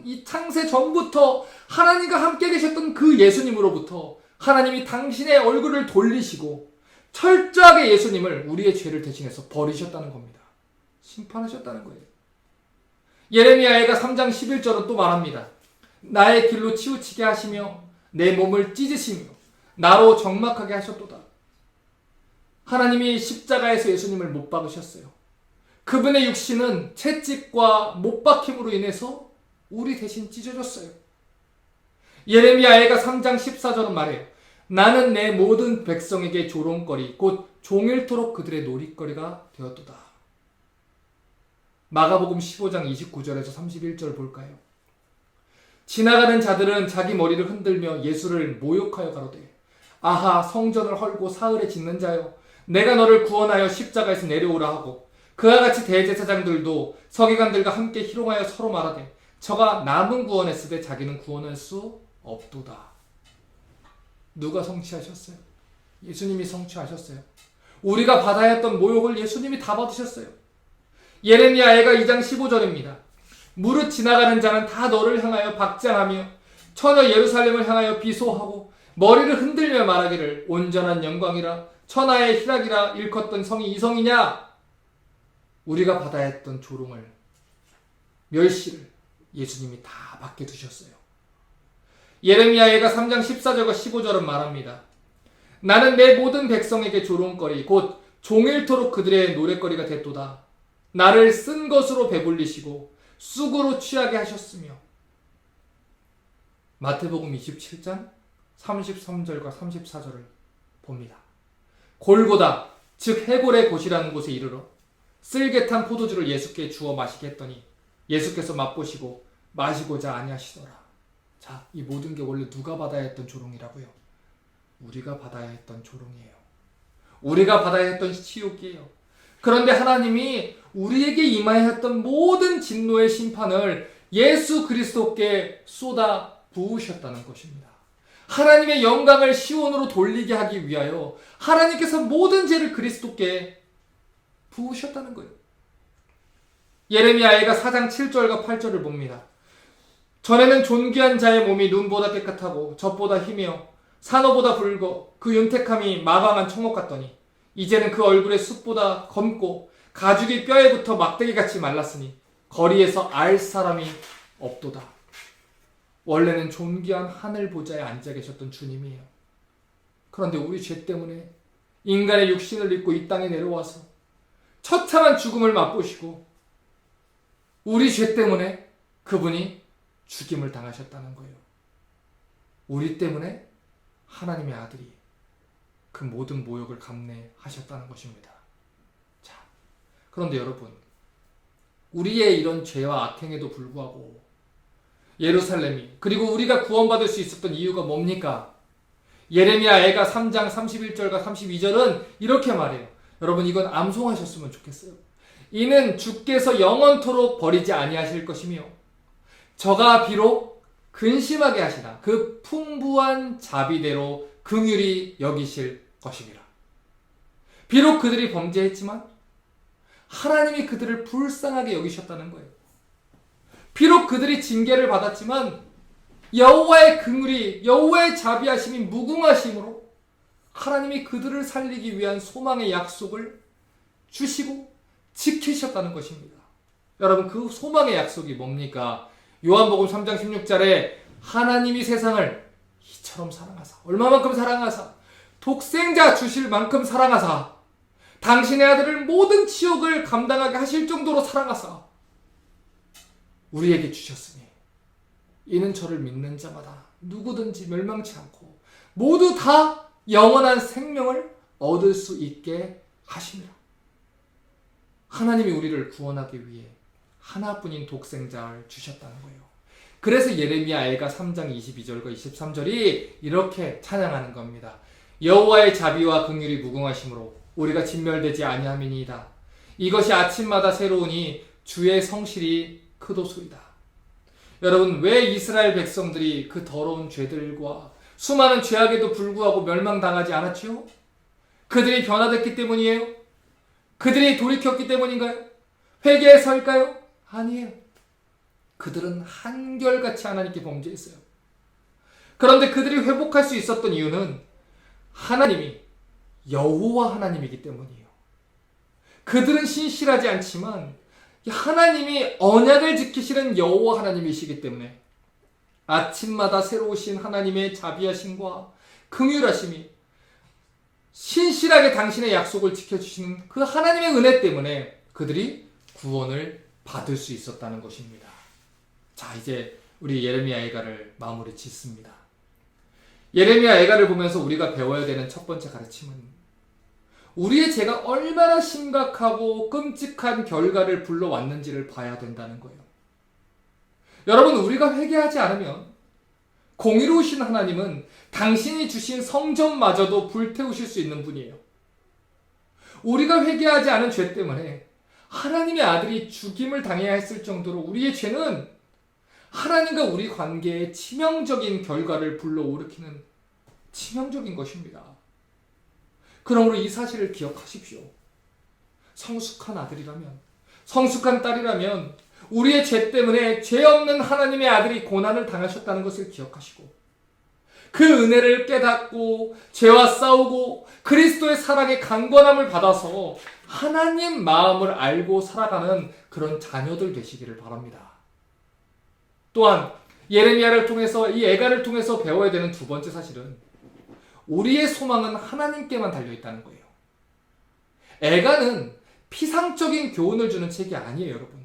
이 창세 전부터 하나님과 함께 계셨던 그 예수님으로부터 하나님이 당신의 얼굴을 돌리시고 철저하게 예수님을 우리의 죄를 대신해서 버리셨다는 겁니다. 심판하셨다는 거예요. 예레미야가 3장 11절은 또 말합니다. 나의 길로 치우치게 하시며 내 몸을 찢으시며 나로 적막하게 하셨도다. 하나님이 십자가에서 예수님을 못 박으셨어요. 그분의 육신은 채찍과 못 박힘으로 인해서 우리 대신 찢어졌어요. 예레미야가 3장 14절은 말해요. 나는 내 모든 백성에게 조롱거리 곧 종일토록 그들의 놀잇거리가 되었도다. 마가복음 15장 29절에서 31절 볼까요? 지나가는 자들은 자기 머리를 흔들며 예수를 모욕하여 가로되 아하 성전을 헐고 사흘에 짓는 자여 내가 너를 구원하여 십자가에서 내려오라 하고 그와 같이 대제사장들도 서기관들과 함께 희롱하여 서로 말하되 저가 남은 구원했으되 자기는 구원할 수 없도다. 누가 성취하셨어요? 예수님이 성취하셨어요. 우리가 받아야 했던 모욕을 예수님이 다 받으셨어요. 예레미야가 2장 15절입니다. 무릇 지나가는 자는 다 너를 향하여 박장하며 처녀 예루살렘을 향하여 비소하고 머리를 흔들며 말하기를 온전한 영광이라 천하의 희락이라 일컫던 성이 이 성이냐? 우리가 받아야 했던 조롱을, 멸시를 예수님이 다 받게 두셨어요. 예레미야가 3장 14절과 15절은 말합니다. 나는 내 모든 백성에게 조롱거리 곧 종일토록 그들의 노랫거리가 됐도다. 나를 쓴 것으로 배불리시고 쑥으로 취하게 하셨으며. 마태복음 27장 33절과 34절을 봅니다. 골고다 즉 해골의 곳이라는 곳에 이르러 쓸개탄 포도주를 예수께 주어 마시게 했더니 예수께서 맛보시고 마시고자 아니하시더라. 자, 이 모든 게 원래 누가 받아야 했던 조롱이라고요? 우리가 받아야 했던 조롱이에요. 우리가 받아야 했던 치욕이에요. 그런데 하나님이 우리에게 임하여 했던 모든 진노의 심판을 예수 그리스도께 쏟아 부으셨다는 것입니다. 하나님의 영광을 시온으로 돌리게 하기 위하여 하나님께서 모든 죄를 그리스도께 부으셨다는 거예요. 예레미야가 4장 7절과 8절을 봅니다. 전에는 존귀한 자의 몸이 눈보다 깨끗하고 젖보다 희며 산호보다 붉어 그 윤택함이 마방한 청옥 같더니 이제는 그 얼굴의 숯보다 검고 가죽이 뼈에 붙어 막대기같이 말랐으니 거리에서 알 사람이 없도다. 원래는 존귀한 하늘 보좌에 앉아 계셨던 주님이에요. 그런데 우리 죄 때문에 인간의 육신을 입고 이 땅에 내려와서 처참한 죽음을 맛보시고 우리 죄 때문에 그분이 죽임을 당하셨다는 거예요. 우리 때문에 하나님의 아들이 그 모든 모욕을 감내하셨다는 것입니다. 자, 그런데 여러분, 우리의 이런 죄와 악행에도 불구하고 예루살렘이 그리고 우리가 구원받을 수 있었던 이유가 뭡니까? 예레미야가 3장 31절과 32절은 이렇게 말해요. 여러분 이건 암송하셨으면 좋겠어요. 이는 주께서 영원토록 버리지 아니하실 것이며 저가 비록 근심하게 하시나 그 풍부한 자비대로 긍휼히 여기실 것이니라. 비록 그들이 범죄했지만 하나님이 그들을 불쌍하게 여기셨다는 거예요. 비록 그들이 징계를 받았지만 여호와의 긍휼이 여호와의 자비하심이 무궁하심으로 하나님이 그들을 살리기 위한 소망의 약속을 주시고 지키셨다는 것입니다. 여러분 그 소망의 약속이 뭡니까? 요한복음 3장 16절에 하나님이 세상을 이처럼 사랑하사 얼마만큼 사랑하사 독생자 주실 만큼 사랑하사 당신의 아들을 모든 치욕을 감당하게 하실 정도로 사랑하사 우리에게 주셨으니 이는 저를 믿는 자마다 누구든지 멸망치 않고 모두 다 영원한 생명을 얻을 수 있게 하시니라. 하나님이 우리를 구원하기 위해 하나뿐인 독생자를 주셨다는 거예요. 그래서 예레미야가 3장 22절과 23절이 이렇게 찬양하는 겁니다. 여호와의 자비와 긍휼이 무궁하심으로 우리가 진멸되지 아니함이니이다. 이것이 아침마다 새로우니 주의 성실이 크도소이다. 여러분 왜 이스라엘 백성들이 그 더러운 죄들과 수많은 죄악에도 불구하고 멸망당하지 않았지요? 그들이 변화됐기 때문이에요? 그들이 돌이켰기 때문인가요? 회개해서일까요? 아니에요. 그들은 한결같이 하나님께 범죄했어요. 그런데 그들이 회복할 수 있었던 이유는 하나님이 여호와 하나님이기 때문이에요. 그들은 신실하지 않지만 하나님이 언약을 지키시는 여호와 하나님이시기 때문에 아침마다 새로우신 하나님의 자비하심과 긍휼하심이 신실하게 당신의 약속을 지켜주시는 그 하나님의 은혜 때문에 그들이 구원을 받을 수 있었다는 것입니다. 자, 이제 우리 예레미야 애가를 마무리 짓습니다. 예레미야 애가를 보면서 우리가 배워야 되는 첫 번째 가르침은 우리의 죄가 얼마나 심각하고 끔찍한 결과를 불러왔는지를 봐야 된다는 거예요. 여러분, 우리가 회개하지 않으면 공의로우신 하나님은 당신이 주신 성전마저도 불태우실 수 있는 분이에요. 우리가 회개하지 않은 죄 때문에 하나님의 아들이 죽임을 당해야 했을 정도로 우리의 죄는 하나님과 우리 관계에 치명적인 결과를 불러일으키는 치명적인 것입니다. 그러므로 이 사실을 기억하십시오. 성숙한 아들이라면, 성숙한 딸이라면 우리의 죄 때문에 죄 없는 하나님의 아들이 고난을 당하셨다는 것을 기억하시고 그 은혜를 깨닫고 죄와 싸우고 그리스도의 사랑의 강건함을 받아서 하나님 마음을 알고 살아가는 그런 자녀들 되시기를 바랍니다. 또한 예레미야를 통해서, 이 애가를 통해서 배워야 되는 두 번째 사실은 우리의 소망은 하나님께만 달려있다는 거예요. 애가는 피상적인 교훈을 주는 책이 아니에요, 여러분.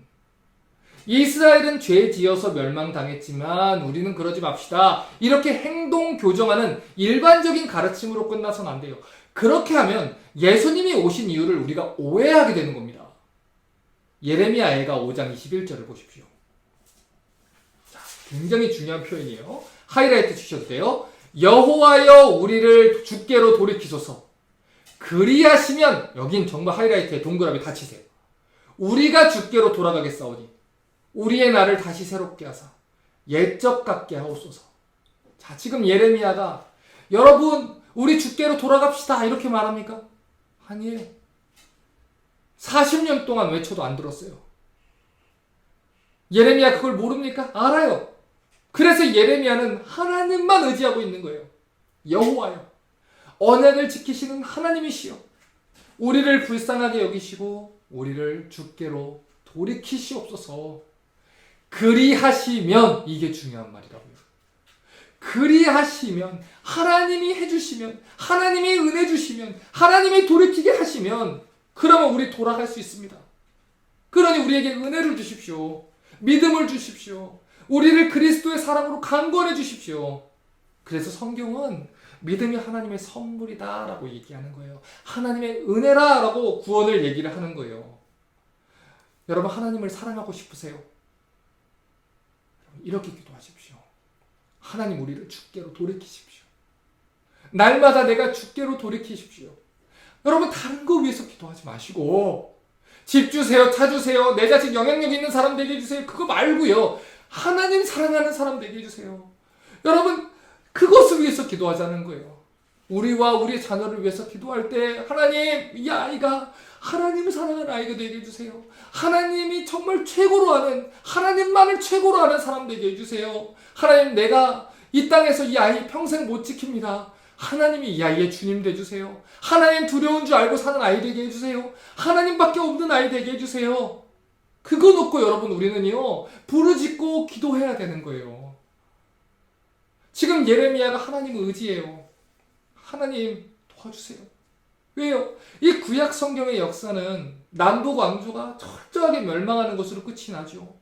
이스라엘은 죄 지어서 멸망당했지만 우리는 그러지 맙시다. 이렇게 행동 교정하는 일반적인 가르침으로 끝나서는 안 돼요. 그렇게 하면 예수님이 오신 이유를 우리가 오해하게 되는 겁니다. 예레미야 애가 5장 21절을 보십시오. 자, 굉장히 중요한 표현이에요. 하이라이트 주셔도 돼요. 여호와여 우리를 주께로 돌이키소서. 그리하시면, 여긴 정말 하이라이트에 동그라미 다 치세요. 우리가 주께로 돌아가겠사오니 우리의 날을 다시 새롭게 하사 옛적 같게 하옵소서. 자, 지금 예레미야가 여러분 우리 주께로 돌아갑시다 이렇게 말합니까? 아니에요. 40년 동안 외쳐도 안 들었어요. 예레미야 그걸 모릅니까? 알아요. 그래서 예레미야는 하나님만 의지하고 있는 거예요. 여호와여, 언약을 지키시는 하나님이시여, 우리를 불쌍하게 여기시고 우리를 주께로 돌이키시옵소서. 그리하시면, 이게 중요한 말이라고요. 그리하시면, 하나님이 해주시면, 하나님이 은혜 주시면, 하나님이 돌이키게 하시면, 그러면 우리 돌아갈 수 있습니다. 그러니 우리에게 은혜를 주십시오. 믿음을 주십시오. 우리를 그리스도의 사랑으로 강건해 주십시오. 그래서 성경은 믿음이 하나님의 선물이다 라고 얘기하는 거예요. 하나님의 은혜라 라고 구원을 얘기를 하는 거예요. 여러분, 하나님을 사랑하고 싶으세요? 이렇게 기도하십시오. 하나님, 우리를 주께로 돌이키십시오. 날마다 내가 주께로 돌이키십시오. 여러분, 다른 거 위해서 기도하지 마시고 집 주세요, 차 주세요, 내 자식 영향력 있는 사람 되게 해주세요, 그거 말고요. 하나님 사랑하는 사람 되게 해주세요. 여러분, 그것을 위해서 기도하자는 거예요. 우리와 우리의 자녀를 위해서 기도할 때 하나님, 이 아이가 하나님을 사랑하는 아이가 되게 해주세요. 하나님이 정말 최고로 아는, 하나님만을 최고로 아는 사람 되게 해주세요. 하나님, 내가 이 땅에서 이 아이 평생 못 지킵니다. 하나님이 이 아이의 주님 되주세요. 하나님 두려운 줄 알고 사는 아이 되게 해주세요. 하나님밖에 없는 아이 되게 해주세요. 그거 놓고 여러분, 우리는요 부르짖고 기도해야 되는 거예요. 지금 예레미야가 하나님을 의지해요. 하나님 도와주세요. 왜요? 이 구약 성경의 역사는 남북 왕조가 철저하게 멸망하는 것으로 끝이 나죠.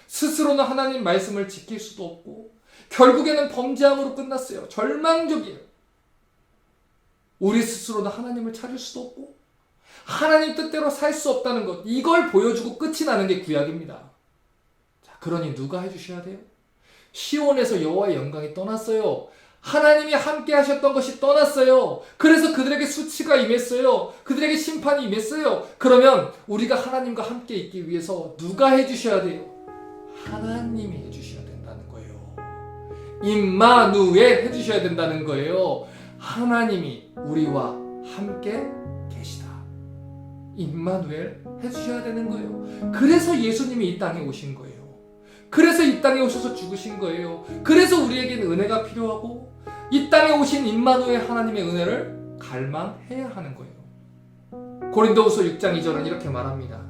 스스로는 하나님 말씀을 지킬 수도 없고 결국에는 범죄함으로 끝났어요. 절망적이에요. 우리 스스로는 하나님을 찾을 수도 없고 하나님 뜻대로 살 수 없다는 것, 이걸 보여주고 끝이 나는 게 구약입니다. 자, 그러니 누가 해주셔야 돼요? 시온에서 여호와의 영광이 떠났어요. 하나님이 함께 하셨던 것이 떠났어요. 그래서 그들에게 수치가 임했어요. 그들에게 심판이 임했어요. 그러면 우리가 하나님과 함께 있기 위해서 누가 해주셔야 돼요? 하나님이 해주셔야 된다는 거예요. 임마누엘 해주셔야 된다는 거예요. 하나님이 우리와 함께 계시다. 임마누엘 해주셔야 되는 거예요. 그래서 예수님이 이 땅에 오신 거예요. 그래서 이 땅에 오셔서 죽으신 거예요. 그래서 우리에게는 은혜가 필요하고 이 땅에 오신 임마누엘 하나님의 은혜를 갈망해야 하는 거예요. 고린도후서 6장 2절은 이렇게 말합니다.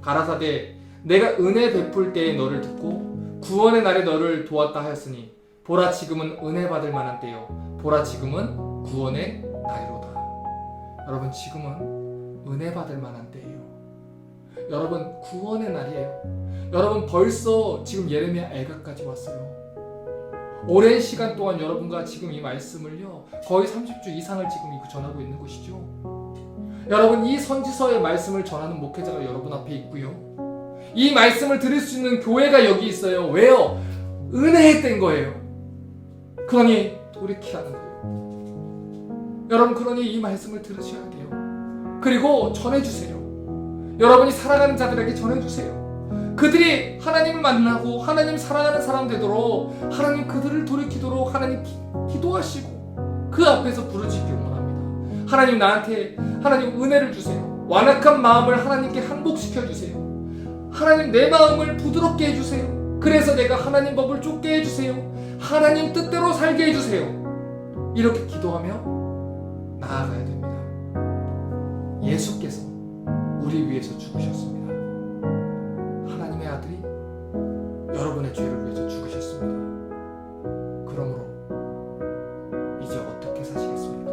가라사대 내가 은혜 베풀 때에 너를 듣고 구원의 날에 너를 도왔다 하였으니 보라 지금은 은혜 받을 만한 때요 보라 지금은 구원의 날이로다. 여러분, 지금은 은혜 받을 만한 때예요. 여러분, 구원의 날이에요. 여러분, 벌써 지금 예레미야 애가까지 왔어요. 오랜 시간 동안 여러분과 지금 이 말씀을요 거의 30주 이상을 지금 전하고 있는 것이죠. 여러분, 이 선지서의 말씀을 전하는 목회자가 여러분 앞에 있고요, 이 말씀을 들을 수 있는 교회가 여기 있어요. 왜요? 은혜의 때인 거예요. 그러니 돌이키라는 거예요. 여러분, 그러니 이 말씀을 들으셔야 돼요. 그리고 전해주세요. 여러분이 사랑하는 자들에게 전해주세요. 그들이 하나님을 만나고 하나님 사랑하는 사람 되도록 하나님 그들을 돌이키도록 하나님 기도하시고 그 앞에서 부르짖기 원합니다. 하나님, 나한테 하나님 은혜를 주세요. 완악한 마음을 하나님께 항복시켜 주세요. 하나님, 내 마음을 부드럽게 해주세요. 그래서 내가 하나님 법을 쫓게 해주세요. 하나님 뜻대로 살게 해주세요. 이렇게 기도하며 나아가야 됩니다. 예수께서 우리 위해서 죽으셨습니다. 하나님의 아들이 여러분의 죄를 위해서 죽으셨습니다. 그러므로 이제 어떻게 사시겠습니까?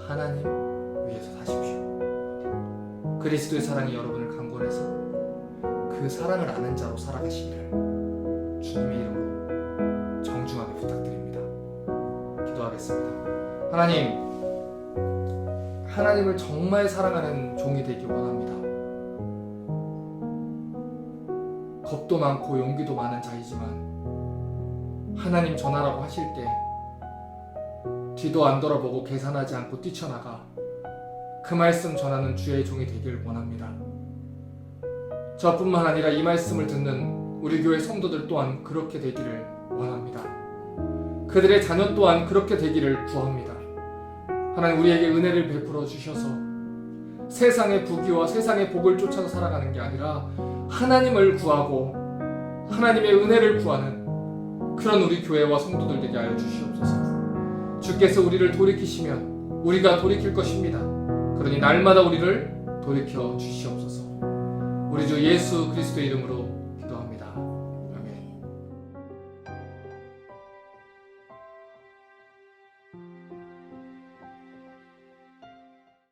하나님 위해서 사십시오. 그리스도의 사랑이 여러분을 강권해서 그 사랑을 아는 자로 살아가시기를 주님의 이름으로 정중하게 부탁드립니다. 기도하겠습니다. 하나님, 하나님을 정말 사랑하는 종이 되기 원합니다. 겁도 많고 용기도 많은 자이지만 하나님 전하라고 하실 때 뒤도 안 돌아보고 계산하지 않고 뛰쳐나가 그 말씀 전하는 주의 종이 되길 원합니다. 저뿐만 아니라 이 말씀을 듣는 우리 교회 성도들 또한 그렇게 되기를 원합니다. 그들의 자녀 또한 그렇게 되기를 구합니다. 하나님, 우리에게 은혜를 베풀어 주셔서 세상의 부귀와 세상의 복을 쫓아서 살아가는 게 아니라 하나님을 구하고 하나님의 은혜를 구하는 그런 우리 교회와 성도들 되게 하여 주시옵소서. 주께서 우리를 돌이키시면 우리가 돌이킬 것입니다. 그러니 날마다 우리를 돌이켜 주시옵소서. 우리 주 예수 그리스도의 이름으로